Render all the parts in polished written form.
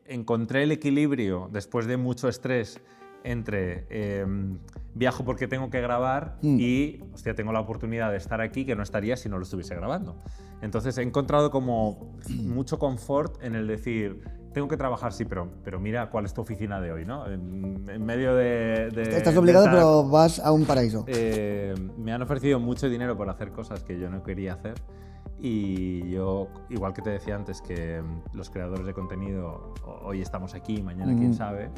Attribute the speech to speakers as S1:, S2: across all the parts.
S1: encontré el equilibrio después de mucho estrés entre viajo porque tengo que grabar y, hostia, tengo la oportunidad de estar aquí que no estaría si no lo estuviese grabando. Entonces he encontrado como mucho confort en el decir, tengo que trabajar, sí, pero mira cuál es tu oficina de hoy, ¿no? En medio de
S2: Estás obligado, pero vas a un paraíso.
S1: me han ofrecido mucho dinero por hacer cosas que yo no quería hacer. Y yo, igual que te decía antes, que los creadores de contenido, hoy estamos aquí, mañana quién sabe,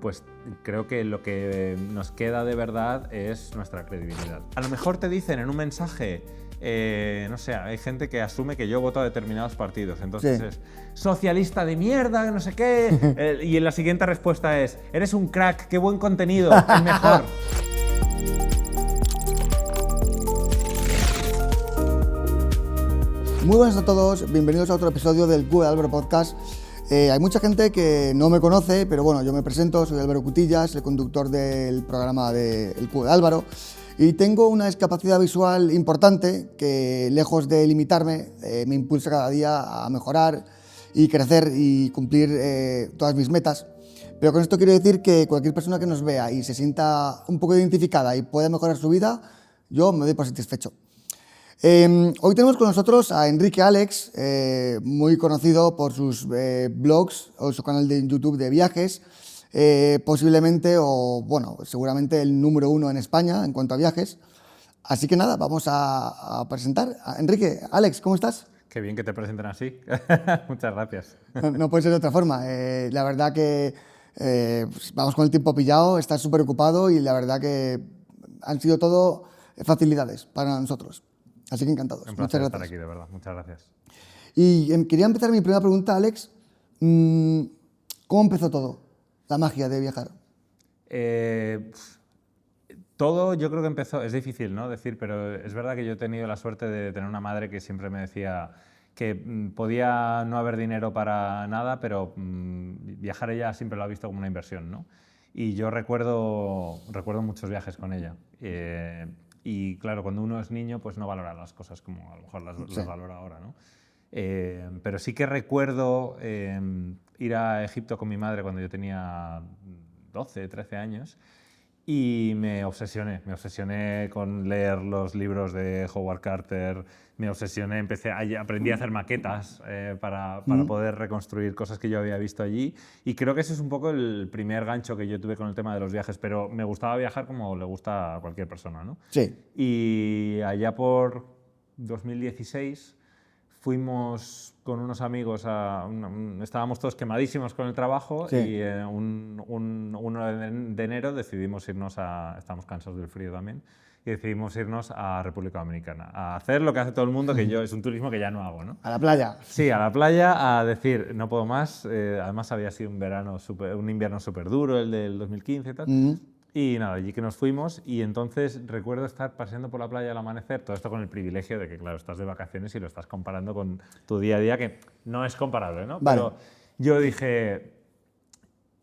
S1: pues creo que lo que nos queda de verdad es nuestra credibilidad. A lo mejor te dicen en un mensaje, no sé, hay gente que asume que yo voto a determinados partidos, entonces
S2: Sí.
S1: es socialista de mierda, no sé qué, y en la siguiente respuesta es, eres un crack, qué buen contenido, el mejor.
S2: Muy buenas a todos, bienvenidos a otro episodio del Q de Álvaro Podcast. Hay mucha gente que no me conoce, pero bueno, yo me presento, soy Álvaro Cutillas, el conductor del programa de El Q de Álvaro, y tengo una discapacidad visual importante que, lejos de limitarme, me impulsa cada día a mejorar y crecer y cumplir todas mis metas. Pero con esto quiero decir que cualquier persona que nos vea y se sienta un poco identificada y pueda mejorar su vida, yo me doy por satisfecho. Hoy tenemos con nosotros a Enrique Alex, muy conocido por sus blogs o su canal de YouTube de viajes, posiblemente o bueno, seguramente el número 1 en España en cuanto a viajes. Así que nada, vamos a presentar a Enrique. Alex, ¿cómo estás?
S1: Qué bien que te presenten así. Muchas gracias.
S2: No puede ser de otra forma. La verdad que pues vamos con el tiempo pillado, estás súper ocupado y la verdad que han sido todo facilidades para nosotros. Así que encantados.
S1: Un
S2: Muchas
S1: placer
S2: gracias.
S1: estar aquí, de verdad. Muchas gracias.
S2: Y quería empezar mi primera pregunta, Alex. ¿Cómo empezó todo? La magia de viajar.
S1: Todo yo creo que empezó, es difícil, ¿no? Decir, pero es verdad que yo he tenido la suerte de tener una madre que siempre me decía que podía no haber dinero para nada, pero viajar ella siempre lo ha visto como una inversión, ¿no? Y yo recuerdo muchos viajes con ella. Y claro, cuando uno es niño, pues no valora las cosas como a lo mejor las valora ahora, ¿no? Pero sí que recuerdo ir a Egipto con mi madre cuando yo tenía 12, 13 años y me obsesioné con leer los libros de Howard Carter, aprendí a hacer maquetas para poder reconstruir cosas que yo había visto allí y creo que ese es un poco el primer gancho que yo tuve con el tema de los viajes, pero me gustaba viajar como le gusta a cualquier persona, ¿no?
S2: Sí.
S1: Y allá por 2016 fuimos con unos amigos, estábamos todos quemadísimos con el trabajo
S2: Sí.
S1: y un 1 de enero decidimos irnos estábamos cansados del frío también, y decidimos irnos a República Dominicana, a hacer lo que hace todo el mundo, que yo es un turismo que ya no hago, ¿no?
S2: A la playa.
S1: Sí, a la playa, a decir, no puedo más, además había sido un invierno súper duro, el del 2015 y tal. Y nada, allí que nos fuimos y entonces recuerdo estar paseando por la playa al amanecer, todo esto con el privilegio de que, claro, estás de vacaciones y lo estás comparando con tu día a día, que no es comparable, ¿no?
S2: Vale.
S1: Pero yo dije,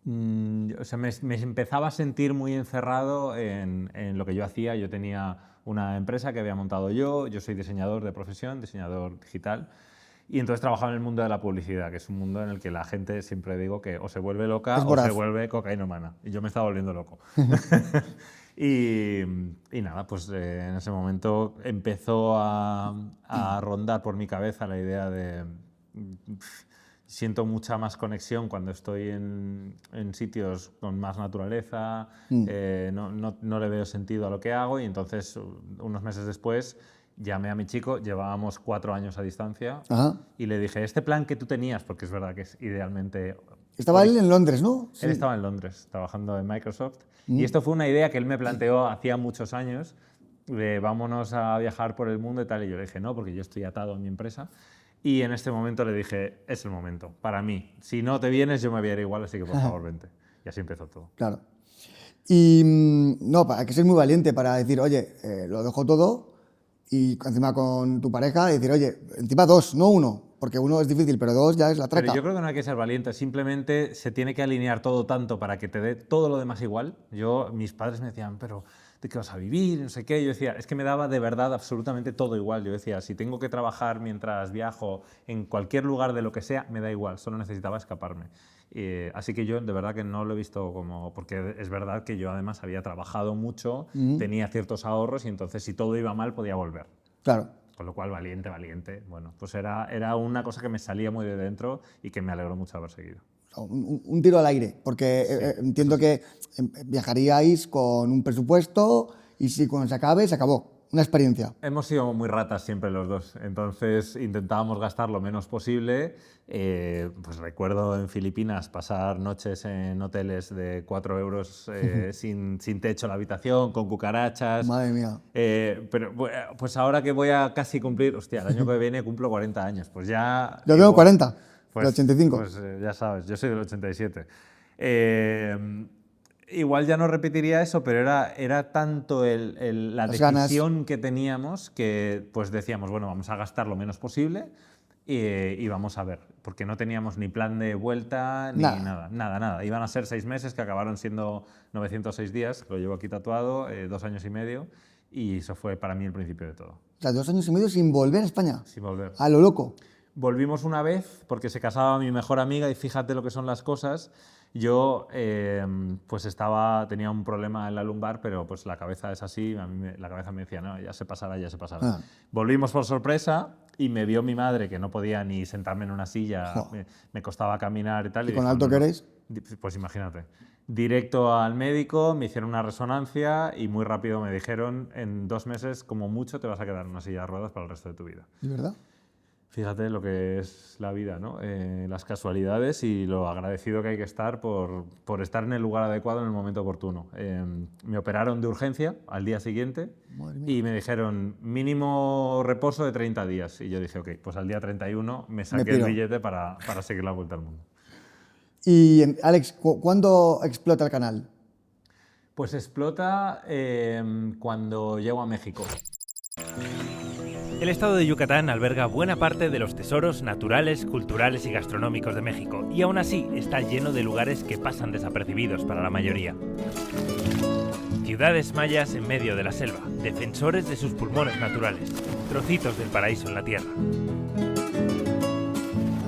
S1: o sea, me empezaba a sentir muy encerrado en lo que yo hacía. Yo tenía una empresa que había montado yo soy diseñador de profesión, diseñador digital. Y entonces trabajaba en el mundo de la publicidad, que es un mundo en el que la gente, siempre digo, que o se vuelve loca
S2: Es
S1: o
S2: voraz.
S1: se vuelve cocainómana. Y yo me estaba volviendo loco. y nada, pues en ese momento empezó a rondar por mi cabeza la idea de... siento mucha más conexión cuando estoy en sitios con más naturaleza, no le veo sentido a lo que hago y entonces unos meses después llamé a mi chico, llevábamos 4 años a distancia.
S2: Ajá.
S1: Y le dije, este plan que tú tenías, porque es verdad que es idealmente...
S2: Estaba él en Londres, ¿no?
S1: Él estaba en Londres trabajando en Microsoft y esto fue una idea que él me planteó hacía muchos años de vámonos a viajar por el mundo y tal, y yo le dije no, porque yo estoy atado a mi empresa. Y en este momento le dije, es el momento, para mí. Si no te vienes, yo me voy a ir igual, así que por favor, vente. Y así empezó todo.
S2: Claro. Y no, hay que ser muy valiente para decir, oye, lo dejo todo y encima con tu pareja decir, oye, encima 2, no 1, porque 1 es difícil, pero 2 ya es la traca.
S1: Pero yo creo que no hay que ser valiente, simplemente se tiene que alinear todo tanto para que te dé todo lo demás igual. Mis padres me decían, pero ¿de qué vas a vivir? No sé qué. Yo decía, es que me daba de verdad absolutamente todo igual. Yo decía, si tengo que trabajar mientras viajo en cualquier lugar de lo que sea, me da igual, solo necesitaba escaparme. Así que yo de verdad que no lo he visto como... Porque es verdad que yo además había trabajado mucho, tenía ciertos ahorros y entonces si todo iba mal podía volver.
S2: Claro.
S1: Con lo cual, valiente. Bueno, pues era una cosa que me salía muy de dentro y que me alegró mucho haber seguido.
S2: Un tiro al aire, porque
S1: Sí,
S2: entiendo que viajaríais con un presupuesto y si cuando se acabe, se acabó. Una experiencia.
S1: Hemos sido muy ratas siempre los dos, entonces intentábamos gastar lo menos posible. Pues recuerdo en Filipinas pasar noches en hoteles de 4 euros sin techo en la habitación, con cucarachas.
S2: Madre mía.
S1: Pero pues ahora que voy a casi cumplir, hostia, el año que viene cumplo 40 años, pues ya...
S2: Yo tengo 40,
S1: pues,
S2: del 85.
S1: Pues ya sabes, yo soy del 87. Igual ya no repetiría eso, pero era tanto la decisión que teníamos que pues decíamos, bueno, vamos a gastar lo menos posible y vamos a ver, porque no teníamos ni plan de vuelta ni nada. Iban a ser 6 meses que acabaron siendo 906 días, lo llevo aquí tatuado, 2 años y medio, y eso fue para mí el principio de todo.
S2: O sea, 2 años y medio sin volver a España.
S1: Sin volver.
S2: A lo loco.
S1: Volvimos una vez porque se casaba mi mejor amiga y fíjate lo que son las cosas. Yo pues tenía un problema en la lumbar, pero pues la cabeza es así, la cabeza me decía, no, ya se pasará. Volvimos por sorpresa y me vio mi madre, que no podía ni sentarme en una silla, me costaba caminar y tal.
S2: ¿Y con dijo, alto que eres?
S1: Pues imagínate. Directo al médico, me hicieron una resonancia y muy rápido me dijeron, en 2 meses, como mucho, te vas a quedar en una silla de ruedas para el resto de tu vida.
S2: ¿De verdad?
S1: Fíjate lo que es la vida, ¿no? Las casualidades y lo agradecido que hay que estar por estar en el lugar adecuado en el momento oportuno. Me operaron de urgencia al día siguiente y me dijeron mínimo reposo de 30 días. Y yo dije, ok, pues al día 31 me saqué el billete para seguir la vuelta al mundo.
S2: Y Alex, ¿cuándo explota el canal?
S1: Pues explota cuando llego a México.
S3: El estado de Yucatán alberga buena parte de los tesoros naturales, culturales y gastronómicos de México, y aún así está lleno de lugares que pasan desapercibidos para la mayoría. Ciudades mayas en medio de la selva, defensores de sus pulmones naturales, trocitos del paraíso en la tierra.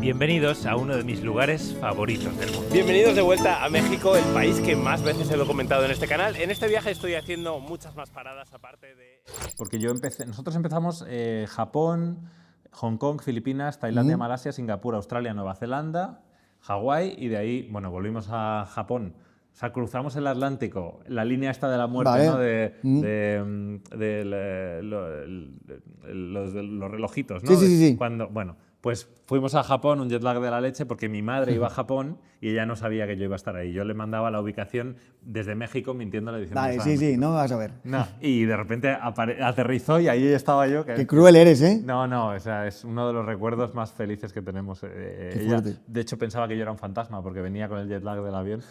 S3: Bienvenidos a uno de mis lugares favoritos del mundo.
S4: Bienvenidos de vuelta a México, el país que más veces he documentado en este canal. En este viaje estoy haciendo muchas más paradas aparte de...
S1: Porque nosotros empezamos Japón, Hong Kong, Filipinas, Tailandia, Malasia, Singapur, Australia, Nueva Zelanda, Hawái y de ahí, bueno, volvimos a Japón. O sea, cruzamos el Atlántico, la línea esta de la muerte,
S2: vale.
S1: ¿no? de los relojitos, ¿no?
S2: Sí.
S1: Bueno, pues fuimos a Japón, un jet lag de la leche, porque mi madre iba a Japón y ella no sabía que yo iba a estar ahí. Yo le mandaba la ubicación desde México mintiéndole diciendo...
S2: Vale, sí, no vas a ver.
S1: No, y de repente aterrizó y ahí estaba yo.
S2: Qué cruel eres, ¿eh?
S1: No, o sea, es uno de los recuerdos más felices que tenemos. Ella, de hecho, pensaba que yo era un fantasma porque venía con el jet lag del avión.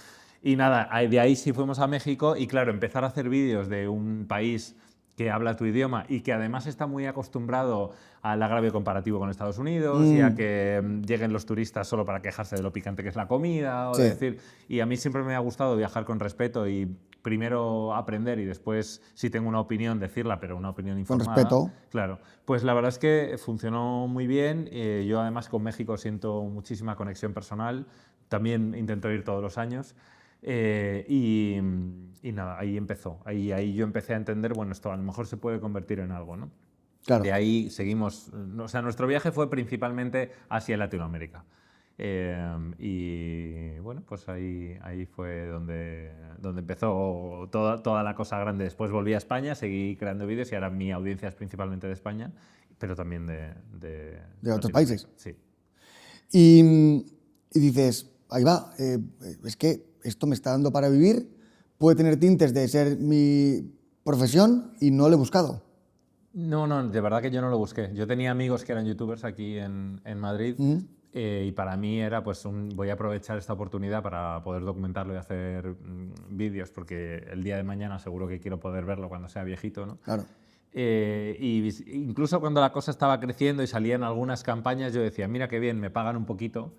S1: Y nada, de ahí sí fuimos a México y claro, empezar a hacer vídeos de un país que habla tu idioma y que además está muy acostumbrado al agravio comparativo con Estados Unidos y a que lleguen los turistas solo para quejarse de lo picante que es la comida. Y a mí siempre me ha gustado viajar con respeto y primero aprender y después, si tengo una opinión, decirla, pero una opinión informada.
S2: Con respeto.
S1: Claro. Pues la verdad es que funcionó muy bien. Yo además con México siento muchísima conexión personal. También intento ir todos los años. Y nada, ahí empezó. Ahí yo empecé a entender, bueno, esto a lo mejor se puede convertir en algo, ¿no?
S2: Claro.
S1: De ahí seguimos, o sea, nuestro viaje fue principalmente Asia y Latinoamérica. Y bueno, pues ahí fue donde empezó toda la cosa grande. Después volví a España, seguí creando vídeos y ahora mi audiencia es principalmente de España, pero también de
S2: otros países.
S1: Sí.
S2: Y dices, ahí va, es que esto me está dando para vivir, puede tener tintes de ser mi profesión y no lo he buscado.
S1: No, de verdad que yo no lo busqué. Yo tenía amigos que eran youtubers aquí en Madrid y para mí era, pues, voy a aprovechar esta oportunidad para poder documentarlo y hacer vídeos, porque el día de mañana seguro que quiero poder verlo cuando sea viejito, ¿no?
S2: Claro.
S1: Y incluso cuando la cosa estaba creciendo y salían algunas campañas, yo decía, mira qué bien, me pagan un poquito,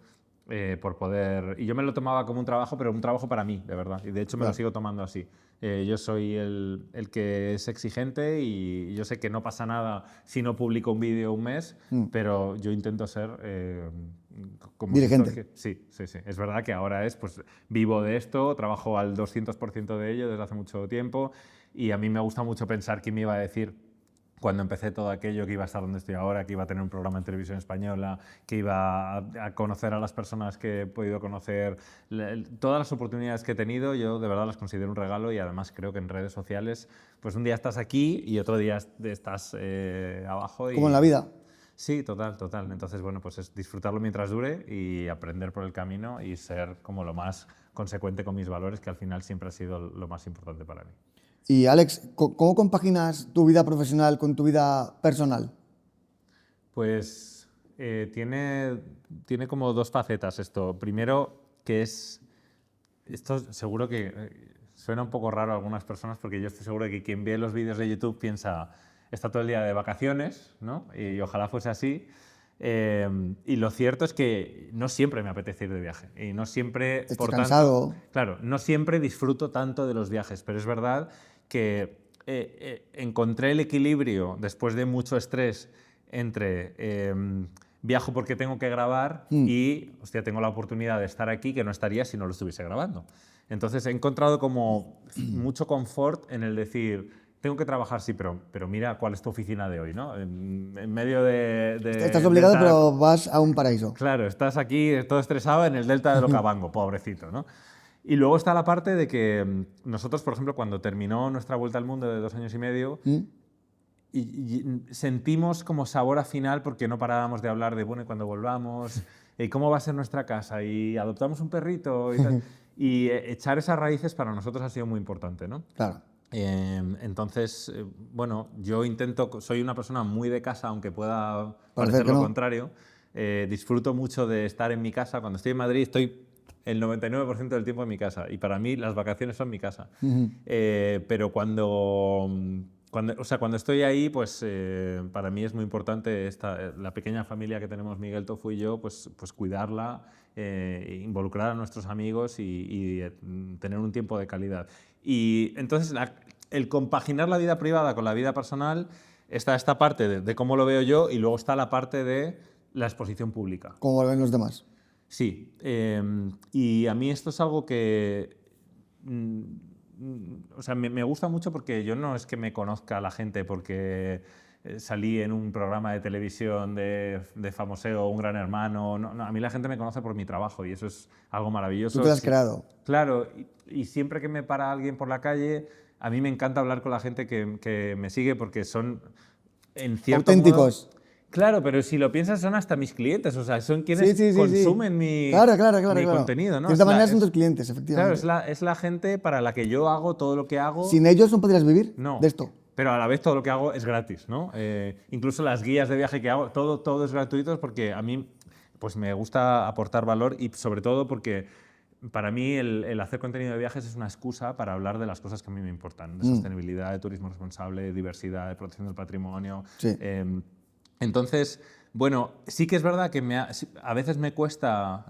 S1: por poder... Y yo me lo tomaba como un trabajo, pero un trabajo para mí, de verdad. Y de hecho me lo sigo tomando así. Yo soy el que es exigente y yo sé que no pasa nada si no publico un vídeo un mes, pero yo intento ser... como
S2: dirigente.
S1: Sí. Es verdad que ahora pues vivo de esto, trabajo al 200% de ello desde hace mucho tiempo y a mí me gusta mucho pensar quién me iba a decir cuando empecé todo aquello, que iba a estar donde estoy ahora, que iba a tener un programa en televisión española, que iba a conocer a las personas que he podido conocer. Todas las oportunidades que he tenido, yo de verdad las considero un regalo y además creo que en redes sociales, pues un día estás aquí y otro día estás abajo.
S2: Como en la vida.
S1: Sí, total. Entonces, bueno, pues es disfrutarlo mientras dure y aprender por el camino y ser como lo más consecuente con mis valores, que al final siempre ha sido lo más importante para mí.
S2: Y Alex, ¿cómo compaginas tu vida profesional con tu vida personal?
S1: Pues tiene como dos facetas esto. Primero, que es... Esto seguro que suena un poco raro a algunas personas porque yo estoy seguro de que quien ve los vídeos de YouTube piensa, está todo el día de vacaciones, ¿no? Y ojalá fuese así. Y lo cierto es que no siempre me apetece ir de viaje. Y no siempre,
S2: Estás
S1: por
S2: cansado.
S1: tanto, claro, no siempre disfruto tanto de los viajes, pero es verdad que encontré el equilibrio después de mucho estrés entre viajo porque tengo que grabar y, hostia, tengo la oportunidad de estar aquí que no estaría si no lo estuviese grabando. Entonces he encontrado como mucho confort en el decir, tengo que trabajar, sí, pero mira cuál es tu oficina de hoy, ¿no? En medio de
S2: Estás obligado,
S1: delta,
S2: pero vas a un paraíso.
S1: Claro, estás aquí todo estresado en el delta del Okavango, pobrecito, ¿no? Y luego está la parte de que nosotros, por ejemplo, cuando terminó nuestra vuelta al mundo de 2 años y medio, y sentimos como sabor a final porque no parábamos de hablar de, bueno, ¿y cuando volvamos? ¿Y cómo va a ser nuestra casa? ¿Y adoptamos un perrito? Y tal. Y echar esas raíces para nosotros ha sido muy importante, ¿no?
S2: Claro.
S1: Entonces, bueno, yo soy una persona muy de casa, aunque pueda
S2: Parece
S1: parecer
S2: que
S1: lo
S2: no.
S1: contrario. Disfruto mucho de estar en mi casa. Cuando estoy en Madrid estoy el 99% del tiempo en mi casa y para mí las vacaciones son mi casa. Pero cuando estoy ahí, pues para mí es muy importante la pequeña familia que tenemos Miguel, Tofu y yo, pues cuidarla, involucrar a nuestros amigos y tener un tiempo de calidad. Y entonces el compaginar la vida privada con la vida personal, está esta parte de cómo lo veo yo y luego está la parte de la exposición pública.
S2: ¿Cómo lo ven los demás?
S1: Sí, y a mí esto es algo que o sea, me gusta mucho porque yo no es que me conozca la gente porque salí en un programa de televisión de famoseo, un Gran Hermano. No, a mí la gente me conoce por mi trabajo y eso es algo maravilloso.
S2: Tú te lo has creado.
S1: Claro, y siempre que me para alguien por la calle, a mí me encanta hablar con la gente que me sigue porque son, en cierto
S2: auténticos.
S1: modo, claro, pero si lo piensas son hasta mis clientes, o sea, son quienes consumen mi contenido, ¿no?
S2: De esta manera son tus clientes, efectivamente.
S1: Claro, es la gente para la que yo hago todo lo que hago.
S2: Sin ellos no podrías vivir
S1: No,
S2: de esto.
S1: pero a la vez todo lo que hago es gratis, ¿no? Incluso las guías de viaje que hago, todo es gratuito porque a mí pues me gusta aportar valor y sobre todo porque para mí el hacer contenido de viajes es una excusa para hablar de las cosas que a mí me importan, de sostenibilidad, de turismo responsable, de diversidad, de protección del patrimonio.
S2: Sí.
S1: Entonces, bueno, sí que es verdad que a veces me cuesta,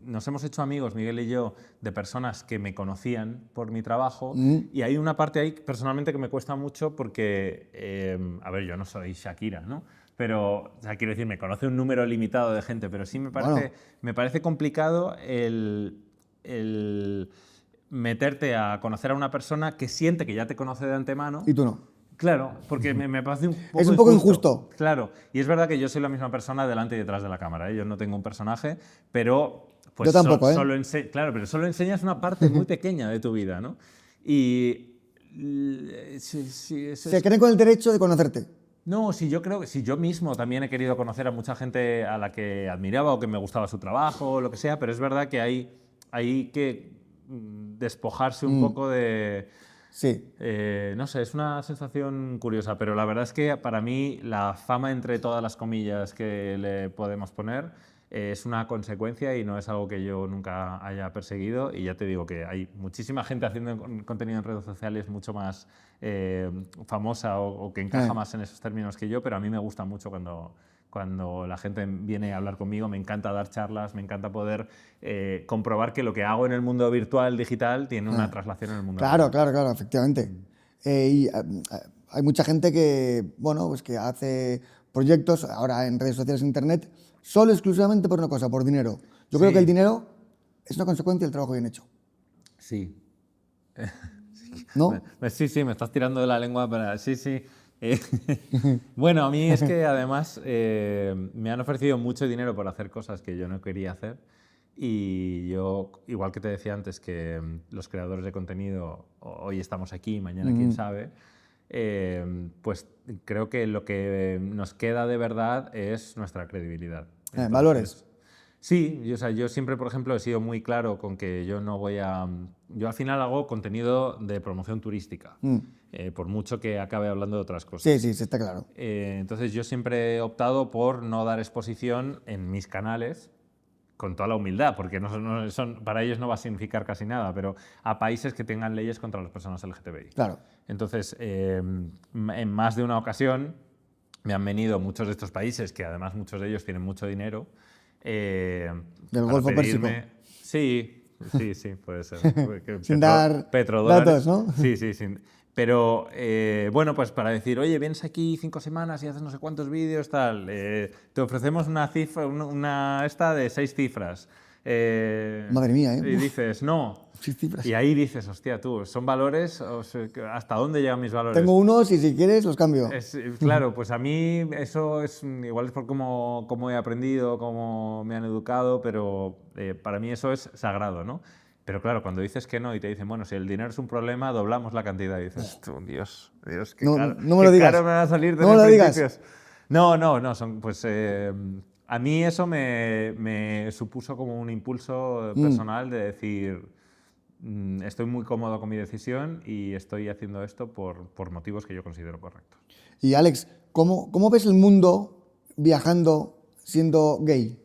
S1: nos hemos hecho amigos, Miguel y yo, de personas que me conocían por mi trabajo y hay una parte ahí personalmente que me cuesta mucho porque, a ver, yo no soy Shakira, ¿no? Pero, o sea, quiero decir, me conoce un número limitado de gente, pero sí me parece complicado el meterte a conocer a una persona que siente que ya te conoce de antemano.
S2: Y tú no.
S1: Claro, porque me parece un poco
S2: es un poco injusto.
S1: Claro, y es verdad que yo soy la misma persona delante y detrás de la cámara, ¿eh? Yo no tengo un personaje, pero pues
S2: yo tampoco,
S1: claro, pero solo enseñas una parte muy pequeña de tu vida, ¿no? Y
S2: se creen con el derecho de conocerte.
S1: No, yo creo que yo mismo también he querido conocer a mucha gente a la que admiraba o que me gustaba su trabajo o lo que sea, pero es verdad que hay que despojarse un poco de...
S2: Sí.
S1: No sé, es una sensación curiosa, pero la verdad es que para mí la fama, entre todas las comillas que le podemos poner, es una consecuencia y no es algo que yo nunca haya perseguido. Y ya te digo que hay muchísima gente haciendo contenido en redes sociales mucho más famosa o que encaja más en esos términos que yo, pero a mí me gusta mucho cuando Cuando la gente viene a hablar conmigo, me encanta dar charlas, me encanta poder comprobar que lo que hago en el mundo virtual, digital, tiene una traslación en el mundo real.
S2: Claro, efectivamente. Hay mucha gente que, bueno, pues que hace proyectos ahora en redes sociales, en internet, solo exclusivamente por una cosa, por dinero. Yo creo que el dinero es una consecuencia del trabajo bien hecho.
S1: Sí.
S2: ¿No?
S1: Sí, me estás tirando de la lengua, pero sí. Bueno, a mí es que además me han ofrecido mucho dinero por hacer cosas que yo no quería hacer y yo, igual que te decía antes que los creadores de contenido hoy estamos aquí, mañana quién sabe, pues creo que lo que nos queda de verdad es nuestra credibilidad. Entonces,
S2: valores.
S1: Sí, yo siempre, por ejemplo, he sido muy claro con que yo no voy a... Yo al final hago contenido de promoción turística, por mucho que acabe hablando de otras cosas.
S2: Sí, está claro.
S1: Entonces yo siempre he optado por no dar exposición en mis canales, con toda la humildad, porque para ellos no va a significar casi nada, pero a países que tengan leyes contra las personas LGTBI.
S2: Claro.
S1: Entonces, en más de una ocasión me han venido muchos de estos países, que además muchos de ellos tienen mucho dinero,
S2: del Golfo Pérsico.
S1: Sí, puede ser.
S2: Sin dar
S1: petrodólares.
S2: datos, ¿no?
S1: Sí, pero bueno, pues para decir, oye, vienes aquí 5 semanas y haces no sé cuántos vídeos, tal, te ofrecemos una cifra, esta de 6 cifras.
S2: Madre mía,
S1: Y dices, no.
S2: 6 cifras.
S1: Y ahí dices, hostia, tú, ¿son valores? ¿Hasta dónde llegan mis valores?
S2: Tengo unos y si quieres los cambio.
S1: Claro, pues a mí eso es, igual es por cómo he aprendido, cómo me han educado, pero para mí eso es sagrado, ¿no? Pero claro, cuando dices que no y te dicen, bueno, si el dinero es un problema, doblamos la cantidad. Y dices, tú, Dios, qué caro,
S2: no me lo digas.
S1: Caro me va a salir de
S2: no me lo digas.
S1: No, pues a mí eso me supuso como un impulso personal de decir, estoy muy cómodo con mi decisión y estoy haciendo esto por motivos que yo considero correctos.
S2: Y Alex, ¿cómo ves el mundo viajando siendo gay?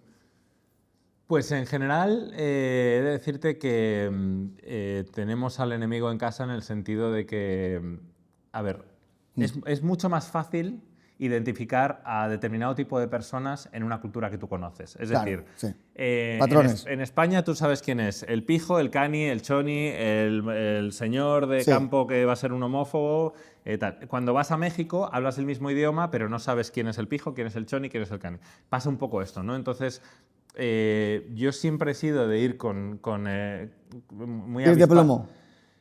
S1: Pues en general he de decirte que tenemos al enemigo en casa en el sentido de que, a ver, es mucho más fácil identificar a determinado tipo de personas en una cultura que tú conoces. Es decir,
S2: patrones.
S1: En España tú sabes quién es el pijo, el cani, el choni, el señor de campo que va a ser un homófobo. Tal. Cuando vas a México hablas el mismo idioma, pero no sabes quién es el pijo, quién es el choni, quién es el cani. Pasa un poco esto, ¿no? Entonces, yo siempre he sido de ir con muy
S2: ¿Pies de plomo?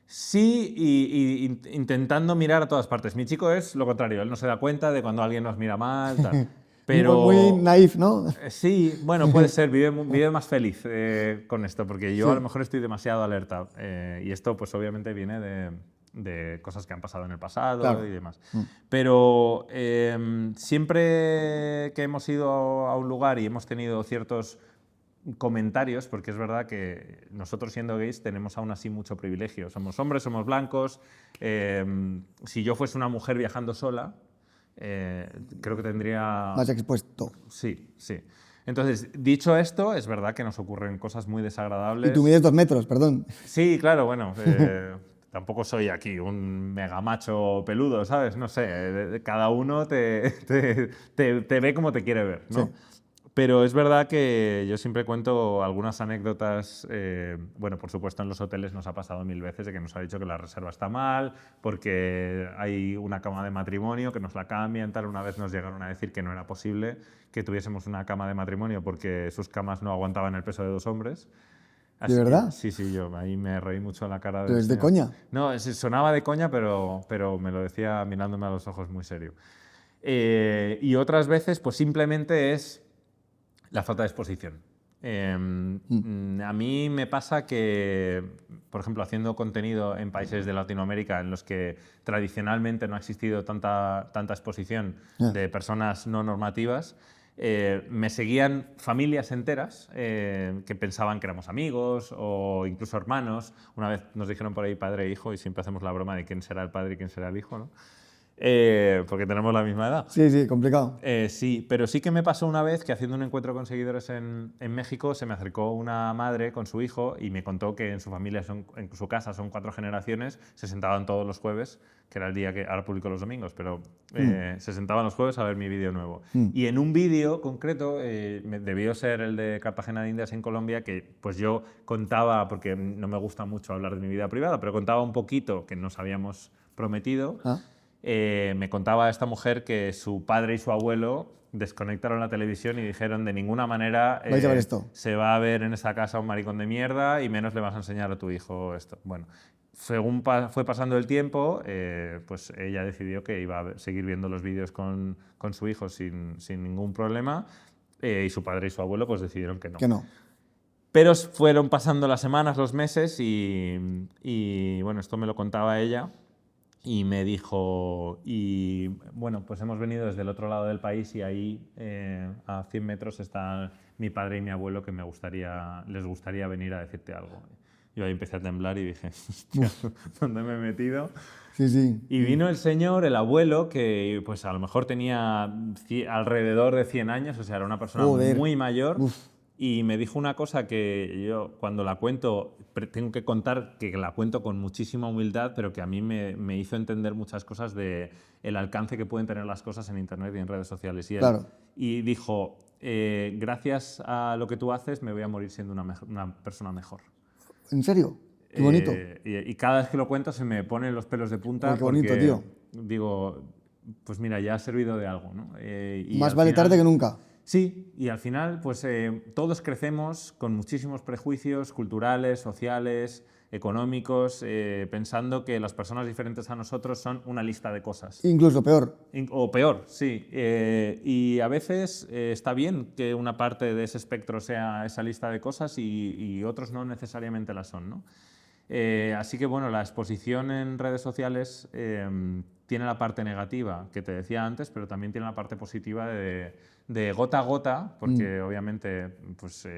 S1: Sí, y intentando mirar a todas partes. Mi chico es lo contrario, él no se da cuenta de cuando alguien nos mira mal, tal. Pero,
S2: muy naif, ¿no?
S1: Sí, bueno, puede ser, vive más feliz con esto, porque yo a lo mejor estoy demasiado alerta. Y esto pues obviamente viene de cosas que han pasado en el pasado y demás. Pero siempre que hemos ido a un lugar y hemos tenido ciertos comentarios, porque es verdad que nosotros siendo gays tenemos aún así mucho privilegio. Somos hombres, somos blancos. Si yo fuese una mujer viajando sola, creo que tendría...
S2: Más expuesto.
S1: Sí. Entonces, dicho esto, es verdad que nos ocurren cosas muy desagradables.
S2: Y tú mides 2 metros, perdón.
S1: Sí, claro, bueno... Tampoco soy aquí un mega macho peludo, ¿sabes? No sé, cada uno te ve como te quiere ver, ¿no? Sí. Pero es verdad que yo siempre cuento algunas anécdotas. Bueno, por supuesto, en los hoteles nos ha pasado 1000 veces de que nos ha dicho que la reserva está mal, porque hay una cama de matrimonio, que nos la cambian, tal. Una vez nos llegaron a decir que no era posible que tuviésemos una cama de matrimonio porque sus camas no aguantaban el peso de 2 hombres.
S2: Así, ¿de verdad?
S1: Sí, yo ahí me reí mucho en la cara.
S2: ¿Pero es de coña?
S1: No, sonaba de coña, pero me lo decía mirándome a los ojos muy serio. Y otras veces, pues simplemente es la falta de exposición. A mí me pasa que, por ejemplo, haciendo contenido en países de Latinoamérica en los que tradicionalmente no ha existido tanta exposición de personas no normativas, me seguían familias enteras que pensaban que éramos amigos o incluso hermanos. Una vez nos dijeron por ahí padre e hijo y siempre hacemos la broma de quién será el padre y quién será el hijo, ¿no? Porque tenemos la misma edad.
S2: Sí, sí, complicado.
S1: Sí, pero sí que me pasó una vez que haciendo un encuentro con seguidores en México se me acercó una madre con su hijo y me contó que en su familia, en su casa, son 4 generaciones, se sentaban todos los jueves, que era el día que ahora publico los domingos, pero se sentaban los jueves a ver mi vídeo nuevo. Y en un vídeo concreto, debió ser el de Cartagena de Indias en Colombia, que pues yo contaba, porque no me gusta mucho hablar de mi vida privada, pero contaba un poquito que nos habíamos prometido. Me contaba esta mujer que su padre y su abuelo desconectaron la televisión y dijeron de ninguna manera
S2: ¿Vais a ver esto?
S1: se va a ver en esa casa un maricón de mierda y menos le vas a enseñar a tu hijo esto. Bueno, según fue pasando el tiempo, pues ella decidió que iba a seguir viendo los vídeos con su hijo sin ningún problema y su padre y su abuelo pues decidieron que no.
S2: Que no.
S1: Pero fueron pasando las semanas, los meses y bueno, esto me lo contaba ella. Y me dijo, y bueno, pues hemos venido desde el otro lado del país y ahí a 100 metros está mi padre y mi abuelo que les gustaría venir a decirte algo. Yo ahí empecé a temblar y dije, hostia, ¿dónde me he metido?
S2: Sí, sí.
S1: Y vino el señor, el abuelo, que pues a lo mejor tenía alrededor de 100 años, o sea, era una persona muy mayor. Y me dijo una cosa que yo cuando la cuento, tengo que contar que la cuento con muchísima humildad, pero que a mí me hizo entender muchas cosas del alcance que pueden tener las cosas en Internet y en redes sociales. Y dijo, gracias a lo que tú haces me voy a morir siendo una persona mejor.
S2: ¿En serio? Qué bonito.
S1: Y cada vez que lo cuento se me ponen los pelos de punta.
S2: Qué bonito,
S1: porque,
S2: tío.
S1: Digo, pues mira, ya ha servido de algo, ¿no?
S2: Más vale tarde que nunca.
S1: Sí, y al final pues todos crecemos con muchísimos prejuicios culturales, sociales, económicos, pensando que las personas diferentes a nosotros son una lista de cosas.
S2: Incluso peor.
S1: O peor, sí. Y a veces está bien que una parte de ese espectro sea esa lista de cosas y otros no necesariamente la son, ¿no? Así que bueno, la exposición en redes sociales tiene la parte negativa que te decía antes, pero también tiene la parte positiva de gota a gota, porque obviamente pues,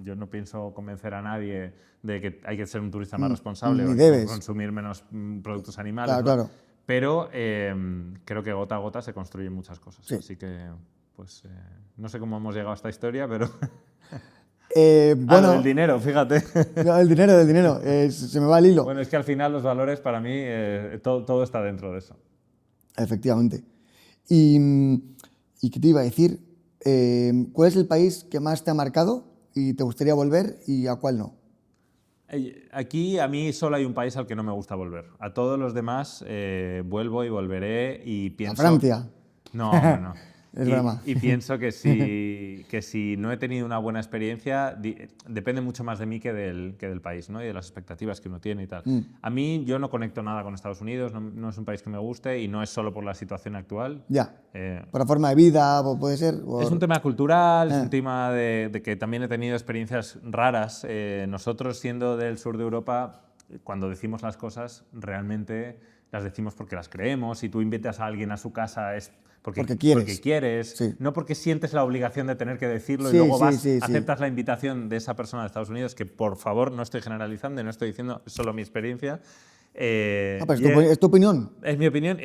S1: yo no pienso convencer a nadie de que hay que ser un turista más responsable o consumir menos productos animales.
S2: Claro.
S1: Pero creo que gota a gota se construyen muchas cosas.
S2: Sí.
S1: Así que pues, no sé cómo hemos llegado a esta historia, pero...
S2: Bueno,
S1: del dinero, fíjate.
S2: No, el dinero. Se me va el hilo.
S1: Bueno, es que al final los valores para mí, todo está dentro de eso.
S2: Efectivamente. ¿Y qué te iba a decir? ¿Cuál es el país que más te ha marcado y te gustaría volver y a cuál no?
S1: Aquí a mí solo hay un país al que no me gusta volver. A todos los demás vuelvo y volveré y pienso...
S2: ¿A Francia?
S1: No.
S2: Es broma.
S1: Y pienso que si no he tenido una buena experiencia, depende mucho más de mí que del país, ¿no? Y de las expectativas que uno tiene y tal. A mí yo no conecto nada con Estados Unidos, no es un país que me guste y no es solo por la situación actual.
S2: Ya, por la forma de vida, puede ser.
S1: Es un tema cultural, es un tema de que también he tenido experiencias raras. Nosotros, siendo del sur de Europa, cuando decimos las cosas, realmente las decimos porque las creemos. Si tú invitas a alguien a su casa es... Porque quieres,
S2: sí.
S1: No porque sientes la obligación de tener que decirlo y luego aceptas la invitación de esa persona de Estados Unidos, que por favor no estoy generalizando y no estoy diciendo, es solo mi experiencia.
S2: Pero es tu opinión.
S1: Es mi opinión,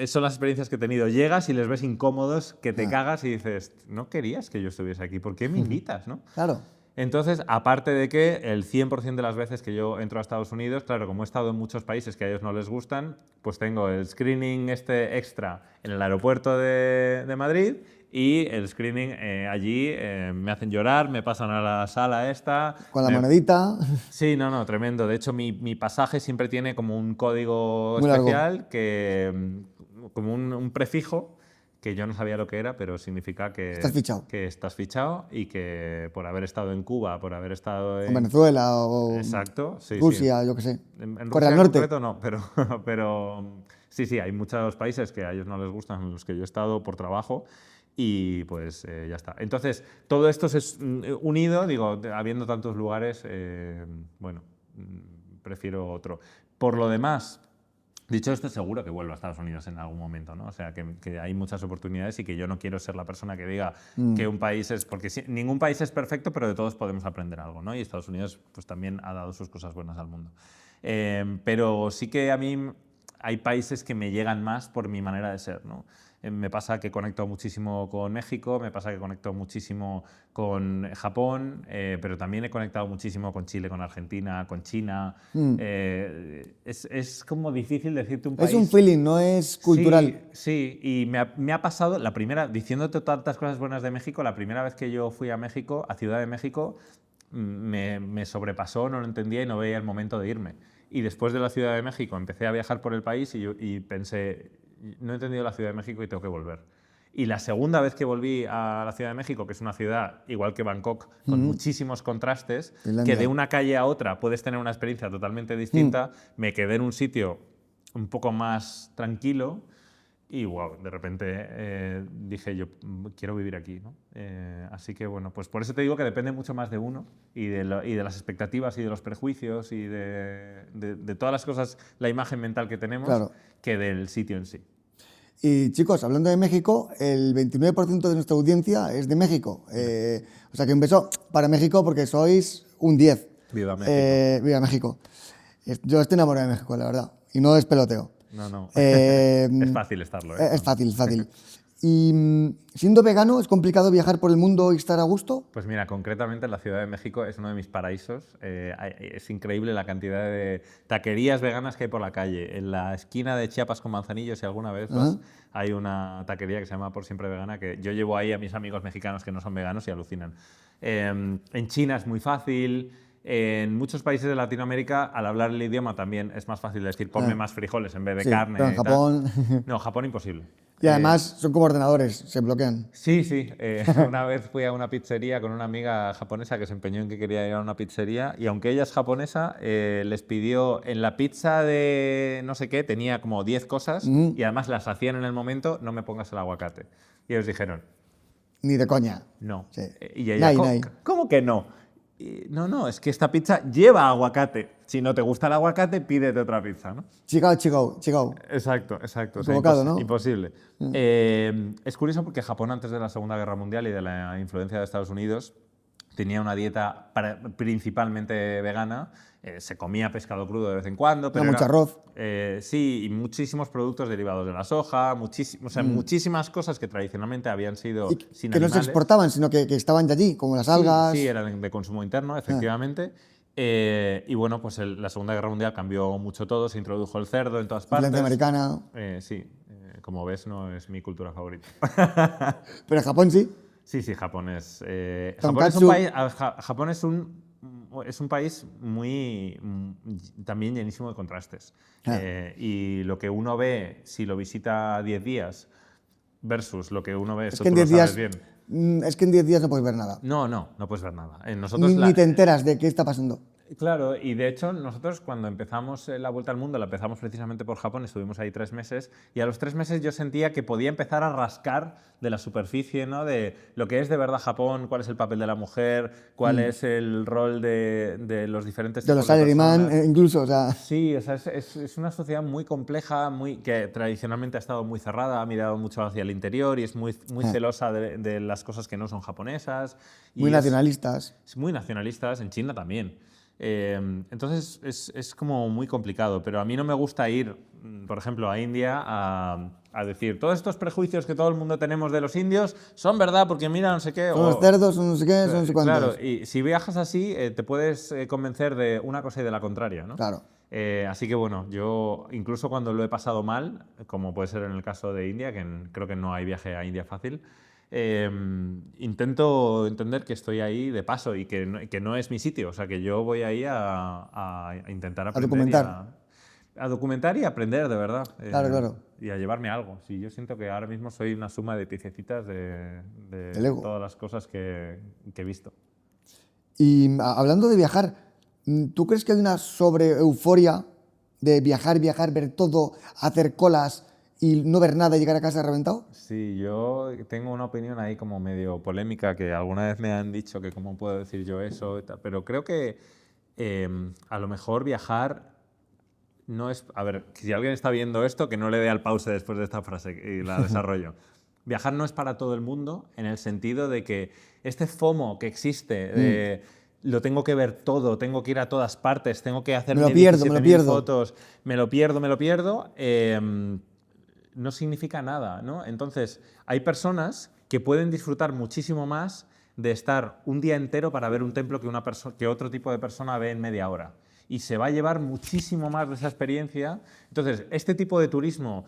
S1: son las experiencias que he tenido. Llegas y les ves incómodos, que te cagas y dices, no querías que yo estuviese aquí, ¿por qué me invitas? ¿No?
S2: Claro.
S1: Entonces, aparte de que el 100% de las veces que yo entro a Estados Unidos, claro, como he estado en muchos países que a ellos no les gustan, pues tengo el screening extra en el aeropuerto de Madrid y el screening allí, me hacen llorar, me pasan a la sala esta.
S2: Con la monedita.
S1: Sí, no, tremendo. De hecho, mi pasaje siempre tiene como un código
S2: muy
S1: especial, como un prefijo, que yo no sabía lo que era, pero significa que estás fichado y que por haber estado en Cuba, por haber estado en
S2: Venezuela o
S1: exacto,
S2: Rusia, yo qué sé.
S1: En
S2: Corea
S1: Rusia
S2: del Norte.
S1: En concreto no, pero sí, hay muchos países que a ellos no les gustan, en los que yo he estado por trabajo y pues ya está. Entonces, todo esto es unido, digo, habiendo tantos lugares, bueno, prefiero otro. Por lo demás, dicho esto, seguro que vuelvo a Estados Unidos en algún momento, ¿no? O sea, que hay muchas oportunidades y que yo no quiero ser la persona que diga que un país es... Porque ningún país es perfecto, pero de todos podemos aprender algo, ¿no? Y Estados Unidos pues, también ha dado sus cosas buenas al mundo. Pero sí que a mí hay países que me llegan más por mi manera de ser, ¿no? Me pasa que conecto muchísimo con México, me pasa que conecto muchísimo con Japón, pero también he conectado muchísimo con Chile, con Argentina, con China. Es como difícil decirte un país.
S2: Es un feeling, no es cultural.
S1: Sí, y me ha pasado, diciéndote tantas cosas buenas de México, la primera vez que yo fui a México, a Ciudad de México, me sobrepasó, no lo entendía y no veía el momento de irme. Y después de la Ciudad de México empecé a viajar por el país y pensé, no he entendido la Ciudad de México y tengo que volver. Y la segunda vez que volví a la Ciudad de México, que es una ciudad igual que Bangkok, con muchísimos contrastes,
S2: Finlandia.
S1: que de una calle a otra puedes tener una experiencia totalmente distinta, me quedé en un sitio un poco más tranquilo y wow, de repente dije yo quiero vivir aquí, ¿no? Así que bueno, pues por eso te digo que depende mucho más de uno y de las expectativas y de los prejuicios y de todas las cosas, la imagen mental que tenemos,
S2: Claro.
S1: que del sitio en sí.
S2: Y chicos, hablando de México, el 29% de nuestra audiencia es de México. O sea que un beso para México porque sois un 10.
S1: Viva México.
S2: Viva México. Yo estoy enamorado de México, la verdad. Y no es peloteo.
S1: No. Es fácil estarlo, ¿eh?
S2: Es fácil, es fácil. Y siendo vegano, ¿es complicado viajar por el mundo y estar a gusto?
S1: Pues mira, concretamente la Ciudad de México es uno de mis paraísos. Es increíble la cantidad de taquerías veganas que hay por la calle. En la esquina de Chiapas con Manzanillo, si alguna vez vas, hay una taquería que se llama Por Siempre Vegana, que yo llevo ahí a mis amigos mexicanos que no son veganos y alucinan. En China es muy fácil. En muchos países de Latinoamérica, al hablar el idioma también es más fácil decir ponme más frijoles en vez de
S2: Sí,
S1: carne.
S2: pero en
S1: y tal.
S2: Japón...
S1: No, Japón imposible.
S2: Y además son como ordenadores, se bloquean.
S1: Sí. Una vez fui a una pizzería con una amiga japonesa que se empeñó en que quería ir a una pizzería y aunque ella es japonesa, les pidió en la pizza de no sé qué, tenía como 10 cosas y además las hacían en el momento, no me pongas el aguacate. Y ellos dijeron,
S2: Ni de coña.
S1: no.
S2: Sí.
S1: Y ella,
S2: Nay.
S1: ¿Cómo que no? No, es que esta pizza lleva aguacate. Si no te gusta el aguacate, pídete otra pizza, ¿no?
S2: Chico.
S1: Exacto.
S2: Equivocado, ¿no?
S1: Imposible. Es curioso porque Japón, antes de la Segunda Guerra Mundial y de la influencia de Estados Unidos, tenía una dieta principalmente vegana. Se comía pescado crudo de vez en cuando. Pero
S2: Mucho arroz.
S1: Sí, y muchísimos productos derivados de la soja, muchísimas cosas que tradicionalmente habían sido sin
S2: Que no se
S1: animales.
S2: exportaban, sino que estaban de allí, como las algas.
S1: Sí, eran de consumo interno, efectivamente. Y bueno, pues la Segunda Guerra Mundial cambió mucho todo, se introdujo el cerdo en todas partes.
S2: Influencia americana.
S1: Sí, como ves, no es mi cultura favorita.
S2: Pero en Japón sí.
S1: Sí, Japón es...
S2: Tonkatsu.
S1: Japón es un país muy también llenísimo de contrastes. Y lo que uno ve si lo visita 10 días versus lo que uno ve,
S2: Es que en 10 días, es que en 10 días no puedes ver nada.
S1: No puedes ver nada.
S2: Ni te enteras de qué está pasando.
S1: Claro, y de hecho nosotros cuando empezamos la vuelta al mundo la empezamos precisamente por Japón, estuvimos ahí 3 meses y a los 3 meses yo sentía que podía empezar a rascar de la superficie, ¿no? De lo que es de verdad Japón, cuál es el papel de la mujer, cuál es el rol de los diferentes
S2: De
S1: tipos
S2: los salaryman,
S1: personas.
S2: incluso, o sea...
S1: Sí, o sea, es una sociedad muy compleja, que tradicionalmente ha estado muy cerrada, ha mirado mucho hacia el interior y es muy celosa de las cosas que no son japonesas.
S2: Muy nacionalistas.
S1: Muy nacionalistas, en China también. Entonces es como muy complicado, pero a mí no me gusta ir, por ejemplo, a India a decir todos estos prejuicios que todo el mundo tenemos de los indios son verdad porque mira no sé qué.
S2: Son los cerdos, son no sé qué, son no sé cuántos.
S1: Claro, y si viajas así te puedes convencer de una cosa y de la contraria, ¿no?
S2: Claro.
S1: Así que bueno, yo incluso cuando lo he pasado mal, como puede ser en el caso de India, que creo que no hay viaje a India fácil, intento entender que estoy ahí de paso y que no es mi sitio, o sea que yo voy ahí a intentar aprender.
S2: A documentar.
S1: A documentar y a aprender, de verdad.
S2: Claro.
S1: Y a llevarme algo. Sí, yo siento que ahora mismo soy una suma de piececitas de todas las cosas que he visto.
S2: Y hablando de viajar, ¿tú crees que hay una sobre-euforia de viajar, ver todo, hacer colas y no ver nada y llegar a casa reventado?
S1: Sí, yo tengo una opinión ahí como medio polémica, que alguna vez me han dicho que cómo puedo decir yo eso, pero creo que a lo mejor viajar no es... A ver, si alguien está viendo esto, que no le dé al pause después de esta frase y la desarrollo. Viajar no es para todo el mundo en el sentido de que este FOMO que existe de lo tengo que ver todo, tengo que ir a todas partes, tengo que hacer
S2: Me lo pierdo,
S1: 17.000 fotos, me lo pierdo, no significa nada, ¿no? Entonces, hay personas que pueden disfrutar muchísimo más de estar un día entero para ver un templo que otro tipo de persona ve en media hora. Y se va a llevar muchísimo más de esa experiencia. Entonces, este tipo de turismo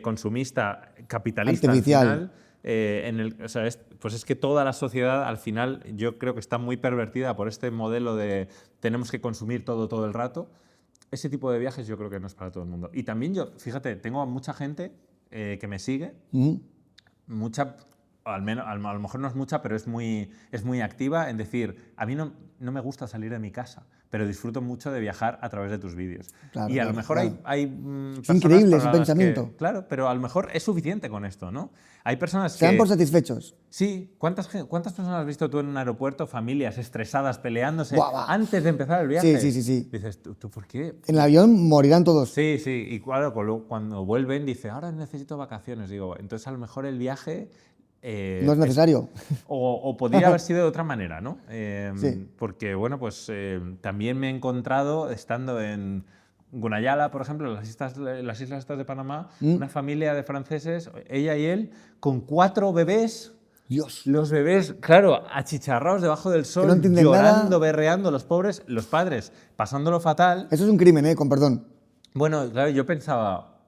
S1: consumista, capitalista,
S2: artificial,
S1: al final, pues es que toda la sociedad, al final, yo creo que está muy pervertida por este modelo de tenemos que consumir todo el rato. Ese tipo de viajes yo creo que no es para todo el mundo. Y también yo, fíjate, tengo a mucha gente que me sigue, mucha, al menos, a lo mejor no es mucha, pero es muy activa en decir, a mí no me gusta salir de mi casa, pero disfruto mucho de viajar a través de tus vídeos.
S2: Claro,
S1: y a lo
S2: claro,
S1: mejor
S2: claro.
S1: hay
S2: Es increíble ese
S1: para las
S2: pensamiento.
S1: claro, pero a lo mejor es suficiente con esto, ¿no? Hay personas
S2: Se dan
S1: que...
S2: por satisfechos.
S1: Sí, ¿cuántas personas has visto tú en un aeropuerto, familias estresadas, peleándose
S2: Buah, buah.
S1: antes de empezar el viaje?
S2: Sí.
S1: Dices, ¿tú por qué?
S2: En el avión morirán todos.
S1: Sí, y claro, cuando vuelven dice, ahora necesito vacaciones. Digo, entonces a lo mejor el viaje...
S2: No es necesario.
S1: O podría haber sido de otra manera, ¿no?
S2: Sí.
S1: Porque, bueno, pues también me he encontrado, estando en Gunayala, por ejemplo, las islas estas de Panamá, una familia de franceses, ella y él, con 4 bebés.
S2: Dios.
S1: Los bebés, claro, achicharrados debajo del sol,
S2: no entienden
S1: llorando,
S2: nada.
S1: berreando, los pobres, los padres, pasándolo fatal.
S2: Eso es un crimen, con perdón.
S1: Bueno, claro, yo pensaba,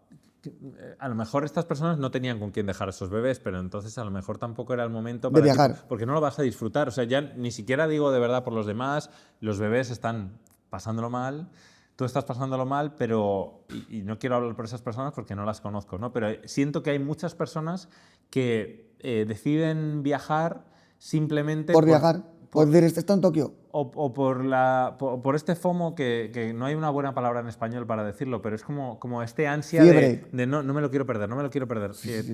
S1: a lo mejor estas personas no tenían con quién dejar a esos bebés, pero entonces a lo mejor tampoco era el momento
S2: De viajar.
S1: porque no lo vas a disfrutar. O sea, ya ni siquiera digo de verdad por los demás, los bebés están pasándolo mal, tú estás pasándolo mal, pero, y no quiero hablar por esas personas porque no las conozco, ¿no? Pero siento que hay muchas personas que deciden viajar simplemente
S2: Por viajar. Por decir, este está en Tokio.
S1: o por este FOMO, que no hay una buena palabra en español para decirlo, pero es como este ansia
S2: Fiebre.
S1: de no me lo quiero perder,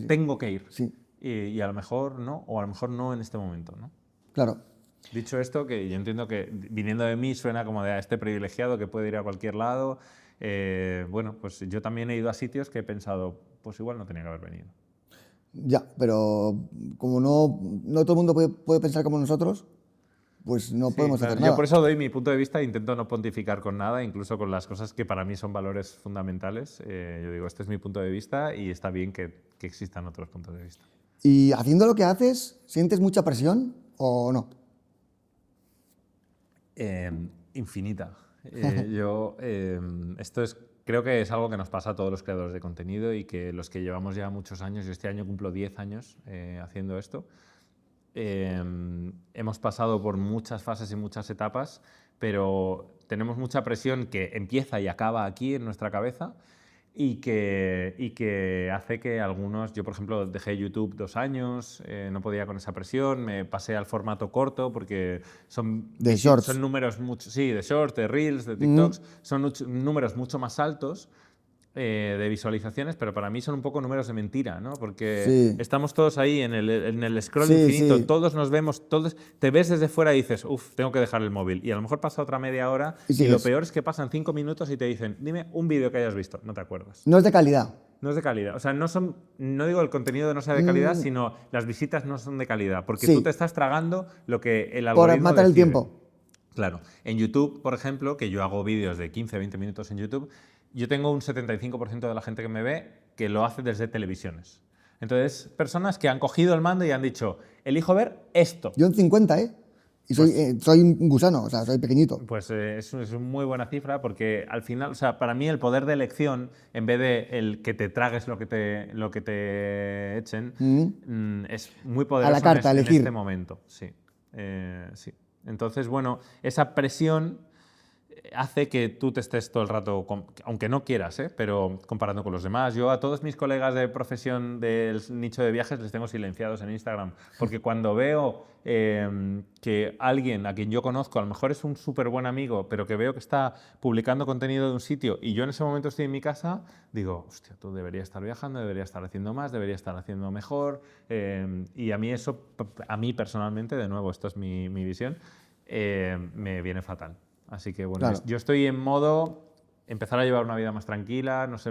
S1: tengo que ir.
S2: Sí.
S1: Y a lo mejor no, o a lo mejor no en este momento, ¿no?
S2: Claro.
S1: Dicho esto, que yo entiendo que viniendo de mí suena como de este privilegiado que puede ir a cualquier lado. Bueno, pues yo también he ido a sitios que he pensado, pues igual no tenía que haber venido.
S2: Ya, pero como no todo el mundo puede pensar como nosotros, pues no
S1: Sí,
S2: podemos
S1: claro.
S2: hacer nada.
S1: Yo por eso doy mi punto de vista, intento no pontificar con nada, incluso con las cosas que para mí son valores fundamentales. Yo digo, este es mi punto de vista y está bien que existan otros puntos de vista.
S2: ¿Y haciendo lo que haces, sientes mucha presión o no?
S1: Infinita. Creo que es algo que nos pasa a todos los creadores de contenido y que los que llevamos ya muchos años, yo este año cumplo 10 años haciendo esto, hemos pasado por muchas fases y muchas etapas, pero tenemos mucha presión que empieza y acaba aquí en nuestra cabeza y que hace que algunos, yo por ejemplo dejé YouTube 2 años, no podía con esa presión, me pasé al formato corto porque son números de shorts, de reels, de TikToks, son números mucho más altos de visualizaciones, pero para mí son un poco números de mentira, ¿no? Porque estamos todos ahí en el scroll infinito, todos nos vemos, todos te ves desde fuera y dices, tengo que dejar el móvil. Y a lo mejor pasa otra media hora y lo peor es que pasan 5 minutos y te dicen, dime un vídeo que hayas visto, no te acuerdas.
S2: No es de calidad.
S1: No es de calidad. O sea, no digo el contenido no sea de calidad, sino las visitas no son de calidad, porque tú te estás tragando lo que el algoritmo
S2: por matar
S1: decide.
S2: el tiempo.
S1: Claro. En YouTube, por ejemplo, que yo hago vídeos de 15, 20 minutos en YouTube, yo tengo un 75% de la gente que me ve que lo hace desde televisiones. Entonces, personas que han cogido el mando y han dicho, elijo ver esto.
S2: Yo en 50, ¿eh? Y soy un gusano, o sea, soy pequeñito.
S1: Pues es una muy buena cifra porque al final, o sea, para mí el poder de elección, en vez de el que te tragues lo que te echen, es muy poderoso
S2: a la carta,
S1: en
S2: elegir.
S1: este momento. Sí. Sí. Entonces, bueno, esa presión hace que tú te estés todo el rato, aunque no quieras, pero comparando con los demás. Yo a todos mis colegas de profesión del nicho de viajes les tengo silenciados en Instagram, porque cuando veo que alguien a quien yo conozco, a lo mejor es un súper buen amigo, pero que veo que está publicando contenido de un sitio y yo en ese momento estoy en mi casa, digo, hostia, tú deberías estar viajando, deberías estar haciendo más, deberías estar haciendo mejor. Y a mí eso, a mí personalmente, de nuevo, esto es mi visión, me viene fatal. Así que bueno, yo estoy en modo empezar a llevar una vida más tranquila, nos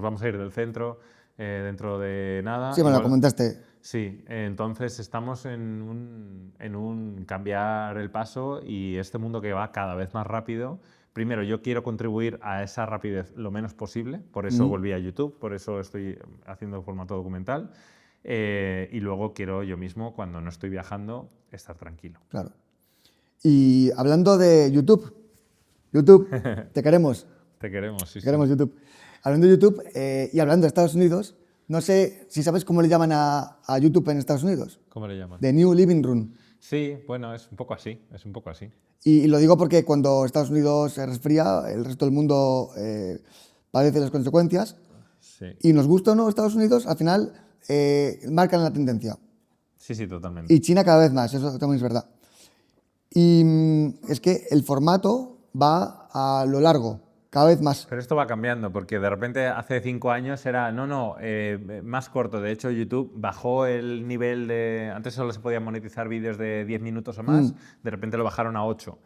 S1: vamos a ir del centro, dentro de nada.
S2: Sí, me lo
S1: Igual-
S2: comentaste.
S1: Sí, entonces estamos en un cambiar el paso y este mundo que va cada vez más rápido. Primero, yo quiero contribuir a esa rapidez lo menos posible, por eso volví a YouTube, por eso estoy haciendo formato documental. Y luego quiero yo mismo, cuando no estoy viajando, estar tranquilo.
S2: Claro. Y hablando de YouTube, YouTube, te queremos.
S1: Te queremos, sí,
S2: Te
S1: sí.
S2: queremos YouTube. Hablando de YouTube y hablando de Estados Unidos, no sé si sabes cómo le llaman a YouTube en Estados Unidos.
S1: ¿Cómo le llaman?
S2: The New Living Room.
S1: Sí, bueno, es un poco así, es un poco así.
S2: Y lo digo porque cuando Estados Unidos se resfría, el resto del mundo padece las consecuencias.
S1: Sí,
S2: Y nos gusta o no Estados Unidos, al final marcan la tendencia.
S1: sí, sí, totalmente.
S2: Y China cada vez más, eso también es verdad. Y es que el formato va a lo largo, cada vez más.
S1: Pero esto va cambiando, porque de repente hace 5 años era, más corto. De hecho, YouTube bajó el nivel de... Antes solo se podían monetizar vídeos de 10 minutos o más, de repente lo bajaron a 8.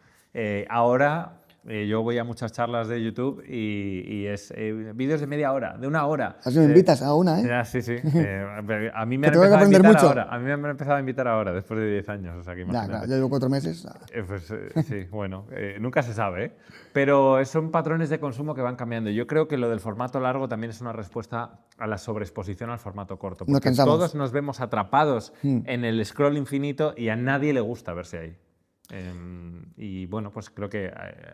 S1: Ahora yo voy a muchas charlas de YouTube y es vídeos de media hora, de 1 hora.
S2: Así me invitas a una, ¿eh?
S1: Ya, sí, sí. A mí me
S2: Que
S1: han
S2: tengo que
S1: empezado a
S2: aprender
S1: invitar
S2: mucho.
S1: ahora. A mí me han empezado a invitar ahora, después de 10 años. O sea, que
S2: Ya,
S1: imagínate.
S2: claro, yo llevo 4 meses.
S1: Sí, bueno, nunca se sabe, ¿eh? Pero son patrones de consumo que van cambiando. Yo creo que lo del formato largo también es una respuesta a la sobreexposición al formato corto.
S2: Nos
S1: Porque
S2: cansamos.
S1: todos nos vemos atrapados en el scroll infinito y a nadie le gusta verse ahí. Y bueno, pues creo que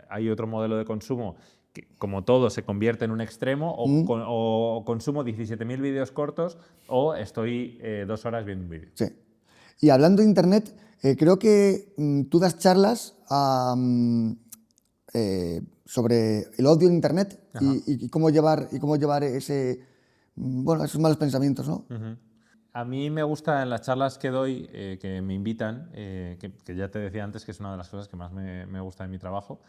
S1: hay otro modelo de consumo que, como todo, se convierte en un extremo o consumo 17.000 vídeos cortos o estoy 2 horas viendo un vídeo.
S2: Sí. Y hablando de Internet, creo que tú das charlas sobre el odio en Internet y cómo llevar ese, esos malos pensamientos, ¿no?
S1: A mí me gusta en las charlas que doy, que me invitan, que ya te decía antes que es una de las cosas que más me gusta de mi trabajo.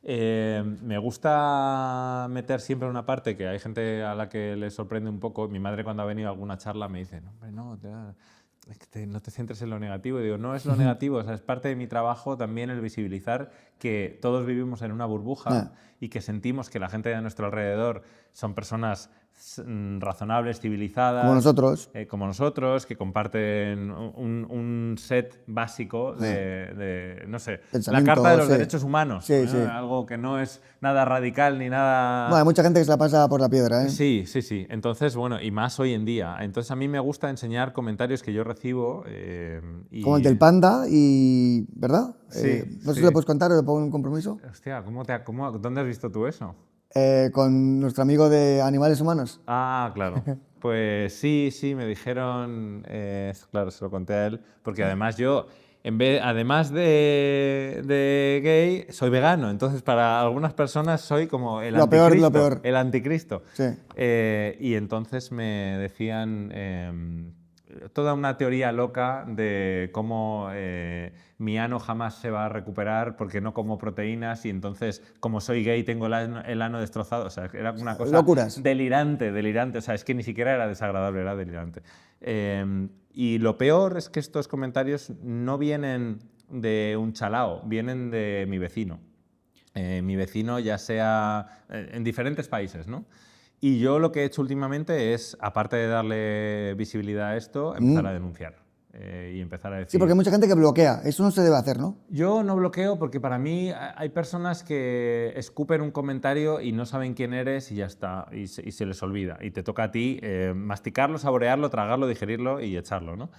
S1: Me gusta meter siempre una parte que hay gente a la que le sorprende un poco. Mi madre cuando ha venido a alguna charla me dice, no, hombre, no te centres en lo negativo. Y digo, no es lo negativo, o sea, es parte de mi trabajo también el visibilizar que todos vivimos en una burbuja y que sentimos que la gente de nuestro alrededor son personas razonables, civilizadas.
S2: Como nosotros.
S1: Como nosotros, que comparten un set básico de no sé, la
S2: Pensamiento,
S1: Carta de los
S2: sí.
S1: Derechos Humanos.
S2: Sí,
S1: ¿no?
S2: sí.
S1: Algo que no es nada radical ni nada...
S2: Bueno, hay mucha gente que se la pasa por la piedra, ¿eh?
S1: Sí, sí, sí. Entonces, bueno, y más hoy en día. Entonces, a mí me gusta enseñar comentarios que yo recibo. Y...
S2: Como el del panda, ¿verdad?
S1: Sí,
S2: no sé
S1: sí.
S2: si le puedes contar o le pongo un compromiso.
S1: Hostia, ¿dónde has visto tú eso?
S2: Con nuestro amigo de Animales Humanos.
S1: Ah, claro. Pues sí, me dijeron, claro, se lo conté a él, porque además yo, además de gay, soy vegano, entonces para algunas personas soy como el
S2: Lo
S1: anticristo.
S2: peor.
S1: El anticristo.
S2: Sí.
S1: Y entonces me decían toda una teoría loca de cómo mi ano jamás se va a recuperar porque no como proteínas y entonces, como soy gay, tengo el ano destrozado. O sea, era una cosa
S2: Locuras.
S1: delirante. O sea, es que ni siquiera era desagradable, era delirante. Y lo peor es que estos comentarios no vienen de un chalao, vienen de mi vecino. Mi vecino, ya sea en diferentes países, ¿no? Y yo lo que he hecho últimamente es, aparte de darle visibilidad a esto, empezar a denunciar y empezar a decir...
S2: Sí, porque hay mucha gente que bloquea. Eso no se debe hacer, ¿no?
S1: Yo no bloqueo porque para mí hay personas que escupen un comentario y no saben quién eres y ya está, y se les olvida. Y te toca a ti masticarlo, saborearlo, tragarlo, digerirlo y echarlo, ¿no?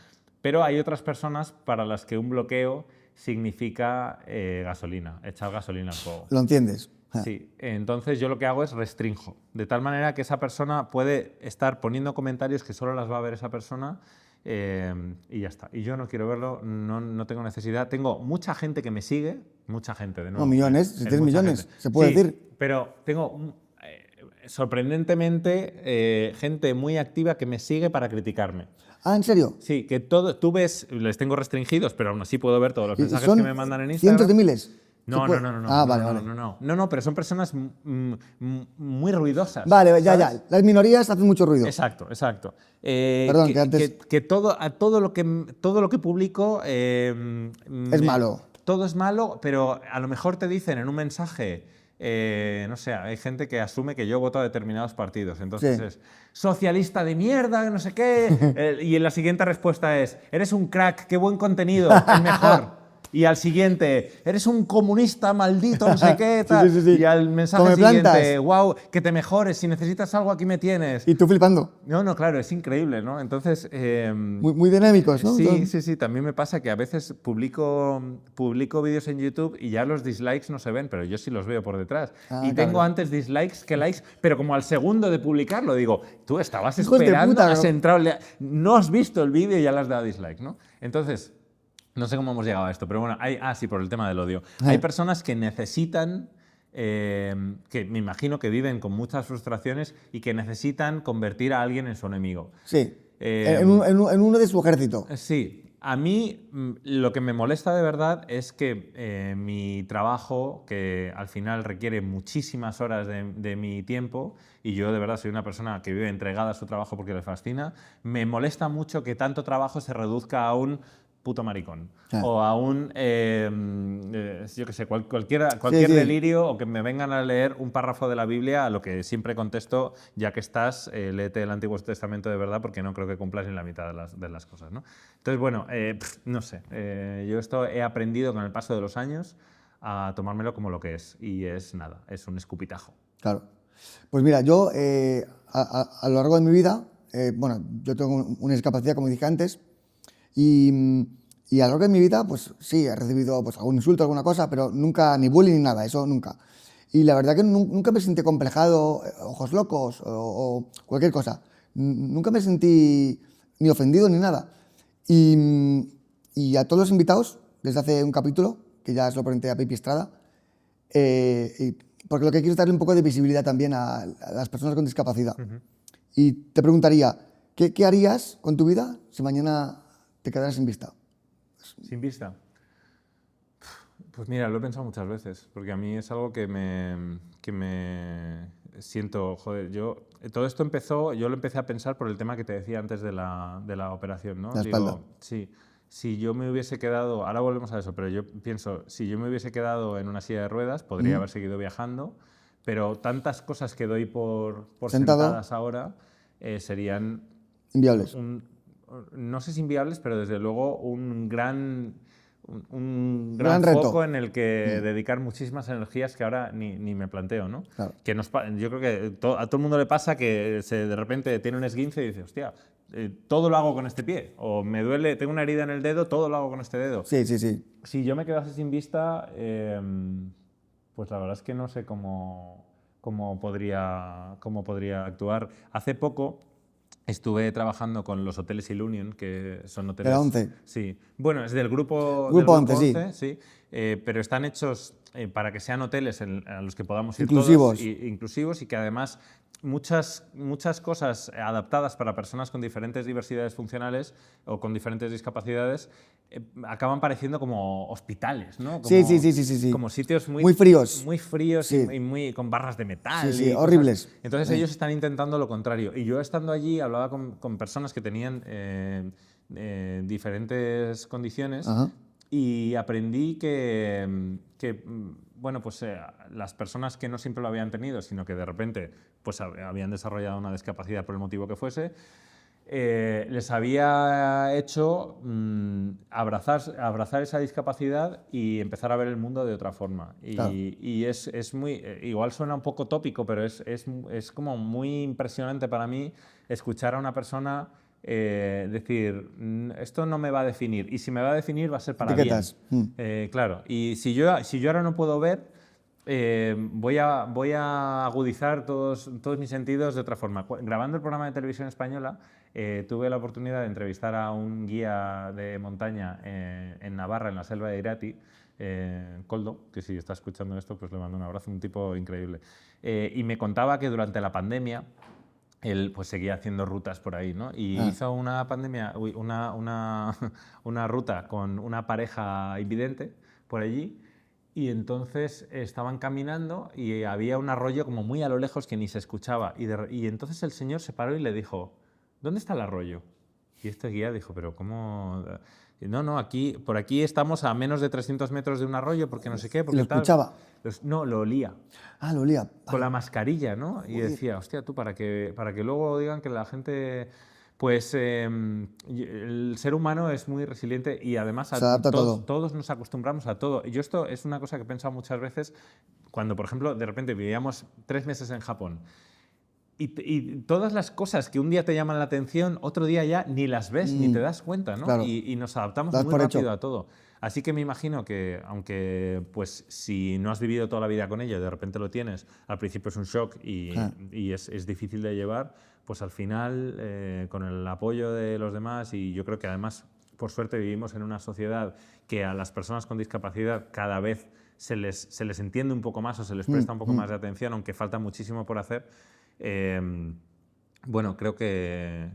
S1: Pero hay otras personas para las que un bloqueo significa gasolina, echar gasolina al fuego.
S2: Lo entiendes.
S1: Sí, entonces yo lo que hago es restrinjo, de tal manera que esa persona puede estar poniendo comentarios que solo las va a ver esa persona y ya está. Y yo no quiero verlo, no tengo necesidad. Tengo mucha gente que me sigue, mucha gente, de nuevo.
S2: No, millones, si
S1: Es
S2: tienes
S1: mucha
S2: millones,
S1: gente.
S2: se puede
S1: Sí,
S2: decir.
S1: pero tengo sorprendentemente gente muy activa que me sigue para criticarme.
S2: Ah, ¿en serio?
S1: Sí, que tú ves, les tengo restringidos, pero aún así puedo ver todos los
S2: Y
S1: mensajes
S2: son
S1: que me mandan en Instagram.
S2: cientos de miles.
S1: No.
S2: Ah, vale.
S1: No, pero son personas muy ruidosas.
S2: Vale,
S1: ¿sabes?
S2: ya. Las minorías hacen mucho ruido.
S1: Exacto.
S2: Perdón, que antes-
S1: todo lo que publico
S2: Es malo.
S1: Todo es malo, pero a lo mejor te dicen en un mensaje no sé, hay gente que asume que yo voto a determinados partidos. Entonces
S2: Sí.
S1: es socialista de mierda, no sé qué. Y en la siguiente respuesta es, eres un crack, qué buen contenido, el mejor. Y al siguiente, eres un comunista maldito, no sé qué, tal.
S2: Sí.
S1: Y al mensaje
S2: Come
S1: siguiente,
S2: plantas.
S1: wow, que te mejores, si necesitas algo aquí me tienes.
S2: Y tú flipando.
S1: No, claro, es increíble, ¿no? Entonces,
S2: Muy dinámicos, ¿no?
S1: sí, también me pasa que a veces publico vídeos en YouTube y ya los dislikes no se ven, pero yo sí los veo por detrás.
S2: Ah,
S1: Y
S2: claro.
S1: tengo antes dislikes que likes, pero como al segundo de publicarlo, digo, tú estabas
S2: Hijos de
S1: esperando,
S2: puta,
S1: has
S2: ¿no?
S1: entrado, no has visto el vídeo y ya le has dado dislike, ¿no? Entonces, no sé cómo hemos llegado a esto, pero bueno, sí, por el tema del odio. Hay personas que necesitan, que me imagino que viven con muchas frustraciones y que necesitan convertir a alguien en su enemigo.
S2: Sí. En uno de su ejército.
S1: Sí, a mí lo que me molesta de verdad es que mi trabajo, que al final requiere muchísimas horas de mi tiempo, y yo de verdad soy una persona que vive entregada a su trabajo porque le fascina, me molesta mucho que tanto trabajo se reduzca a un puto maricón.
S2: Ah.
S1: O a un, yo qué sé, cualquier
S2: Sí.
S1: delirio, o que me vengan a leer un párrafo de la Biblia, a lo que siempre contesto, ya que estás, léete el Antiguo Testamento de verdad, porque no creo que cumplas ni la mitad de las cosas, ¿no? Entonces, bueno, no sé, yo esto he aprendido con el paso de los años a tomármelo como lo que es, y es nada, es un escupitajo.
S2: Claro. Pues mira, yo a lo largo de mi vida, bueno, yo tengo una discapacidad, como dije antes, y a lo largo de mi vida, pues sí, he recibido pues, algún insulto, alguna cosa, pero nunca, ni bullying ni nada, eso nunca. Y la verdad que nunca me sentí complejado, ojos locos o cualquier cosa. Nunca me sentí ni ofendido ni nada. Y a todos los invitados, desde hace un capítulo, que ya se lo presenté a Pipi Estrada, porque lo que quiero es darle un poco de visibilidad también a las personas con discapacidad. Y te preguntaría, ¿qué harías con tu vida si mañana te quedaras sin vista?
S1: ¿Sin vista? Pues mira, lo he pensado muchas veces, porque a mí es algo que me siento, joder, todo esto empezó, yo lo empecé a pensar por el tema que te decía antes de la operación, ¿no?
S2: La espalda.
S1: Sí, si yo me hubiese quedado, ahora volvemos a eso, pero yo pienso, si yo me hubiese quedado en una silla de ruedas, podría haber seguido viajando, pero tantas cosas que doy por
S2: Sentado.
S1: sentadas ahora serían
S2: Inviables.
S1: no sé si inviables, pero desde luego un gran
S2: Gran reto.
S1: foco en el que dedicar muchísimas energías que ahora ni me planteo, ¿no?
S2: Claro.
S1: Que yo creo que a todo el mundo le pasa que de repente tiene un esguince y dice, hostia, todo lo hago con este pie, o me duele, tengo una herida en el dedo, todo lo hago con este dedo.
S2: Sí.
S1: Si yo me quedase sin vista, pues la verdad es que no sé cómo podría actuar. Hace poco estuve trabajando con los hoteles Ilunion, que son hoteles...
S2: De la ONCE.
S1: Sí. Bueno, es del grupo
S2: ONCE,
S1: sí. Pero están hechos para que sean hoteles a los que podamos ir
S2: Inclusivos.
S1: todos, inclusivos, y que además muchas cosas adaptadas para personas con diferentes diversidades funcionales o con diferentes discapacidades acaban pareciendo como hospitales, ¿no? Como,
S2: Sí.
S1: Como sitios
S2: Muy fríos.
S1: Muy fríos
S2: Sí.
S1: y muy con barras de metal.
S2: Sí,
S1: y cosas.
S2: horribles.
S1: Entonces ellos están intentando lo contrario. Y yo estando allí hablaba con personas que tenían diferentes condiciones.
S2: Ajá.
S1: Y aprendí que bueno, pues las personas que no siempre lo habían tenido, sino que de repente pues, habían desarrollado una discapacidad por el motivo que fuese, les había hecho abrazar esa discapacidad y empezar a ver el mundo de otra forma.
S2: Claro.
S1: Y es muy... igual suena un poco tópico, pero es como muy impresionante para mí escuchar a una persona decir, esto no me va a definir, y si me va a definir va a ser para
S2: Etiquetas.
S1: bien. Claro, y si yo ahora no puedo ver, voy a agudizar todos mis sentidos de otra forma. Grabando el programa de televisión española, tuve la oportunidad de entrevistar a un guía de montaña en Navarra, en la selva de Irati, Koldo, que si está escuchando esto, pues le mando un abrazo, un tipo increíble. Y me contaba que durante la pandemia él pues seguía haciendo rutas por ahí, ¿no? Y hizo una ruta con una pareja invidente por allí, y entonces estaban caminando y había un arroyo como muy a lo lejos que ni se escuchaba, y entonces el señor se paró y le dijo, ¿dónde está el arroyo? Y este guía dijo, pero ¿cómo? No, por aquí estamos a menos de 300 metros de un arroyo, porque no sé qué,
S2: ¿Y
S1: porque
S2: lo
S1: tal.
S2: escuchaba?
S1: No, lo olía.
S2: Ah, lo olía.
S1: Con la mascarilla, ¿no? Y
S2: Joder.
S1: decía, hostia, tú, para que luego digan que la gente... Pues el ser humano es muy resiliente y además
S2: Se adapta a todo.
S1: todos nos acostumbramos a todo. Y yo esto es una cosa que he pensado muchas veces cuando, por ejemplo, de repente vivíamos 3 meses en Japón. Y todas las cosas que un día te llaman la atención, otro día ya ni las ves ni te das cuenta, ¿no?
S2: Claro.
S1: Y nos adaptamos
S2: Das
S1: muy
S2: por
S1: rápido
S2: hecho.
S1: a todo. Así que me imagino que, aunque pues si no has vivido toda la vida con ello, de repente lo tienes, al principio es un shock y es difícil de llevar, pues al final, con el apoyo de los demás, y yo creo que además, por suerte, vivimos en una sociedad que a las personas con discapacidad cada vez se les entiende un poco más o se les presta un poco más de atención, aunque falta muchísimo por hacer. Bueno, creo que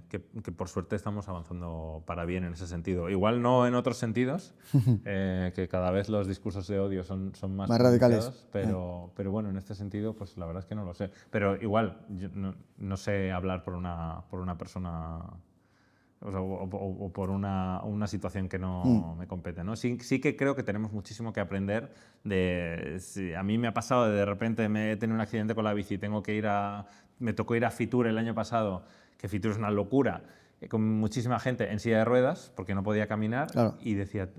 S1: por suerte estamos avanzando para bien en ese sentido. Igual no en otros sentidos, que cada vez los discursos de odio son más
S2: radicales.
S1: pero bueno, en este sentido, pues la verdad es que no lo sé. Pero igual, yo no sé hablar por una persona... O por una situación que no me compete, ¿no? Sí que creo que tenemos muchísimo que aprender a mí me ha pasado de repente me he tenido un accidente con la bici, me tocó ir a Fitur el año pasado, que Fitur es una locura, con muchísima gente en silla de ruedas, porque no podía caminar,
S2: Claro.
S1: y decía,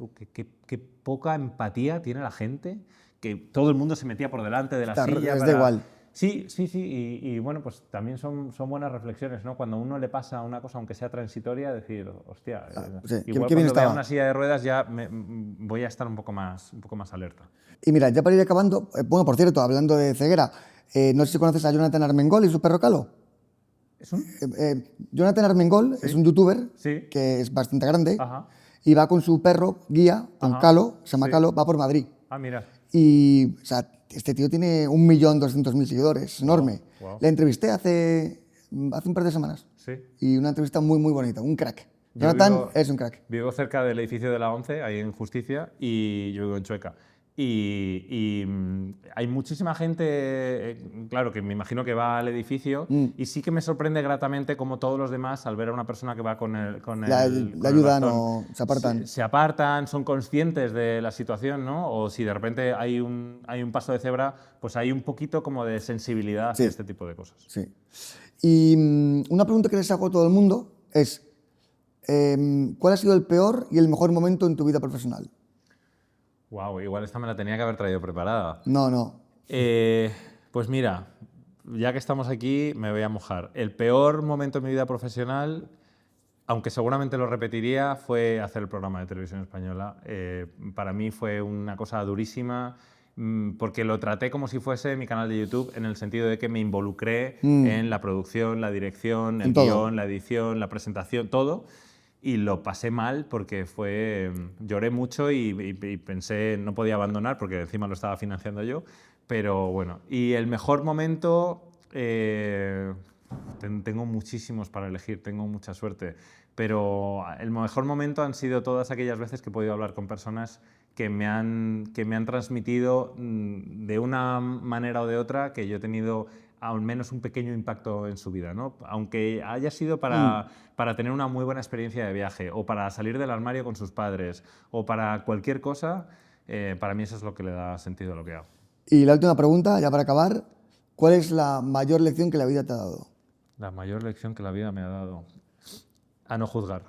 S1: qué poca empatía tiene la gente, que todo el mundo se metía por delante de la silla.
S2: Les da igual.
S1: Sí, y bueno, pues también son buenas reflexiones, ¿no? Cuando a uno le pasa una cosa, aunque sea transitoria, decir, hostia,
S2: sí,
S1: igual
S2: qué bien
S1: cuando vea
S2: estaba.
S1: una silla de ruedas ya voy a estar un poco más alerta.
S2: Y mira, ya para ir acabando, bueno, por cierto, hablando de ceguera, no sé si conoces a Jonathan Armengol y su perro Calo.
S1: ¿Es un?
S2: Jonathan Armengol es un youtuber
S1: Sí.
S2: que es bastante grande
S1: Ajá.
S2: y va con su perro guía, con
S1: Ajá.
S2: Calo, se llama
S1: Sí.
S2: Calo, va por Madrid.
S1: Ah, mira.
S2: Y, o sea, este tío tiene 1.200.000 seguidores, es enorme.
S1: Wow.
S2: Le entrevisté hace un par de semanas
S1: Sí.
S2: y una entrevista muy, muy bonita, un crack.
S1: Yo
S2: Jonathan es un crack.
S1: Vivo cerca del edificio de la ONCE, ahí en Justicia, y yo vivo en Chueca. Y hay muchísima gente, claro, que me imagino que va al edificio, y sí que me sorprende gratamente como todos los demás, al ver a una persona que va con
S2: Le
S1: el
S2: ayudan
S1: bastón,
S2: o se apartan.
S1: se apartan, son conscientes de la situación, ¿no? O si de repente hay un paso de cebra, pues hay un poquito como de sensibilidad hacia
S2: Sí.
S1: este tipo de cosas.
S2: Sí. Y una pregunta que les hago a todo el mundo es, ¿cuál ha sido el peor y el mejor momento en tu vida profesional?
S1: Wow, igual esta me la tenía que haber traído preparada.
S2: No.
S1: Pues mira, ya que estamos aquí, me voy a mojar. El peor momento de mi vida profesional, aunque seguramente lo repetiría, fue hacer el programa de televisión española. Para mí fue una cosa durísima, porque lo traté como si fuese mi canal de YouTube, en el sentido de que me involucré en la producción, la dirección, el
S2: En todo.
S1: guión, la edición, la presentación, todo. Y lo pasé mal porque lloré mucho y pensé, no podía abandonar porque encima lo estaba financiando yo, pero bueno. Y el mejor momento, tengo muchísimos para elegir, tengo mucha suerte, pero el mejor momento han sido todas aquellas veces que he podido hablar con personas que me han transmitido de una manera o de otra que yo he tenido al menos un pequeño impacto en su vida, ¿no? Aunque haya sido para tener una muy buena experiencia de viaje, o para salir del armario con sus padres, o para cualquier cosa, para mí eso es lo que le da sentido a lo que hago.
S2: Y la última pregunta, ya para acabar, ¿cuál es la mayor lección que la vida te ha dado?
S1: La mayor lección que la vida me ha dado, a no juzgar.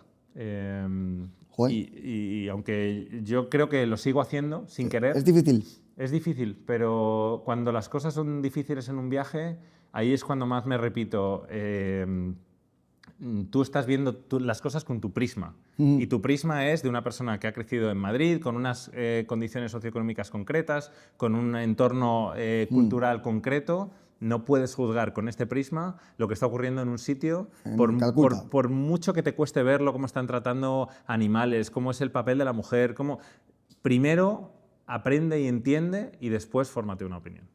S2: Joder.
S1: Y aunque yo creo que lo sigo haciendo sin querer.
S2: Es difícil.
S1: Es difícil, pero cuando las cosas son difíciles en un viaje, ahí es cuando más me repito, tú estás viendo las cosas con tu prisma. Y tu prisma es de una persona que ha crecido en Madrid, con unas condiciones socioeconómicas concretas, con un entorno cultural concreto. No puedes juzgar con este prisma lo que está ocurriendo en un sitio, por mucho que te cueste verlo, cómo están tratando animales, cómo es el papel de la mujer. Primero aprende y entiende y después fórmate una opinión.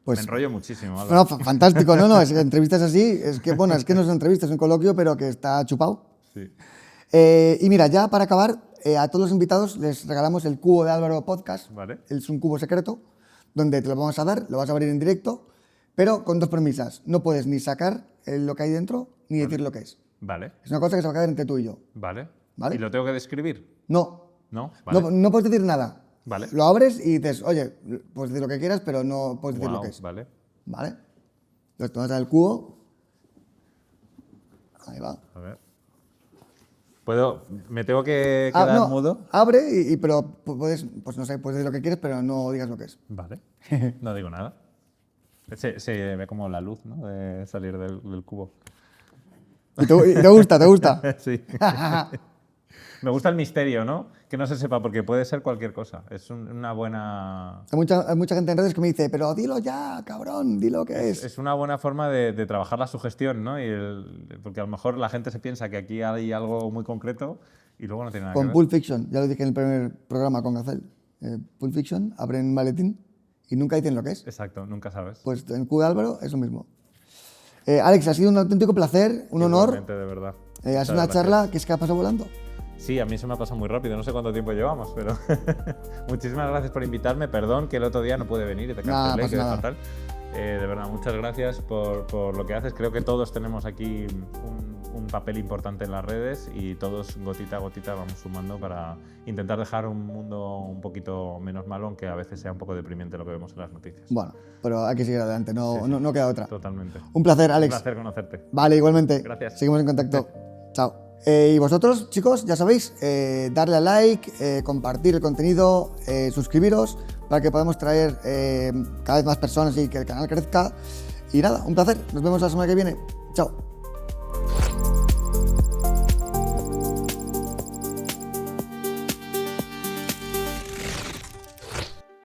S2: Pues,
S1: me enrollo muchísimo, Álvaro.
S2: No, fantástico. No, es que entrevistas así, es que no es una entrevista, es un coloquio, pero que está chupado.
S1: Sí.
S2: Y mira, ya para acabar, a todos los invitados les regalamos el Cubo de Álvaro Podcast.
S1: Vale.
S2: Es un cubo secreto, donde te lo vamos a dar, lo vas a abrir en directo, pero con dos premisas. No puedes ni sacar lo que hay dentro, ni decir lo que es.
S1: Vale,
S2: Es una cosa que se va a quedar entre tú y yo.
S1: vale.
S2: ¿vale?
S1: ¿Y lo tengo que describir?
S2: No,
S1: ¿No? Vale.
S2: no puedes decir nada.
S1: Vale.
S2: Lo abres y dices, oye, puedes decir lo que quieras, pero no puedes decir lo
S1: Guau,
S2: que es.
S1: Vale.
S2: ¿Vale? Entonces tú vas al cubo. Ahí va.
S1: A ver. ¿Me tengo que quedar
S2: no,
S1: mudo?
S2: abre, pero puedes, pues no sé, puedes decir lo que quieres, pero no digas lo que es.
S1: Vale. No digo nada. Se ve como la luz, ¿no? De salir del cubo.
S2: Y te gusta, te gusta.
S1: Sí. Me gusta el misterio, ¿no? Que no se sepa, porque puede ser cualquier cosa. Es una buena...
S2: Hay mucha gente en redes que me dice, pero dilo ya, cabrón, dilo que es.
S1: Es una buena forma de trabajar la sugestión, ¿no? Porque a lo mejor la gente se piensa que aquí hay algo muy concreto y luego no tiene nada que
S2: Con
S1: ver.
S2: Pulp Fiction, ya lo dije en el primer programa con Gacel. Pulp Fiction, abren un maletín y nunca dicen lo que es.
S1: Exacto, nunca sabes.
S2: Pues en Cubo de Álvaro es lo mismo. Alex, ha sido un auténtico placer, un honor.
S1: Igualmente, de verdad.
S2: Ha sido
S1: Muchas
S2: una
S1: gracias.
S2: charla que es que ha pasado volando.
S1: Sí, a mí se me ha pasado muy rápido, no sé cuánto tiempo llevamos, pero muchísimas gracias por invitarme. Perdón que el otro día no pude venir y te
S2: Nada,
S1: cancelé,
S2: pasa
S1: quedé
S2: nada.
S1: fatal. De verdad, muchas gracias por lo que haces. Creo que todos tenemos aquí un papel importante en las redes y todos gotita a gotita vamos sumando para intentar dejar un mundo un poquito menos malo, aunque a veces sea un poco deprimente lo que vemos en las noticias.
S2: Bueno, pero hay que seguir adelante, no,
S1: Sí, sí.
S2: no queda otra.
S1: Totalmente.
S2: Un placer, Alex.
S1: Un placer conocerte.
S2: Vale, igualmente.
S1: Gracias.
S2: Seguimos en contacto. Chao. Y vosotros, chicos, ya sabéis, darle a like, compartir el contenido, suscribiros para que podamos traer cada vez más personas y que el canal crezca. Y nada, un placer. Nos vemos la semana que viene. Chao.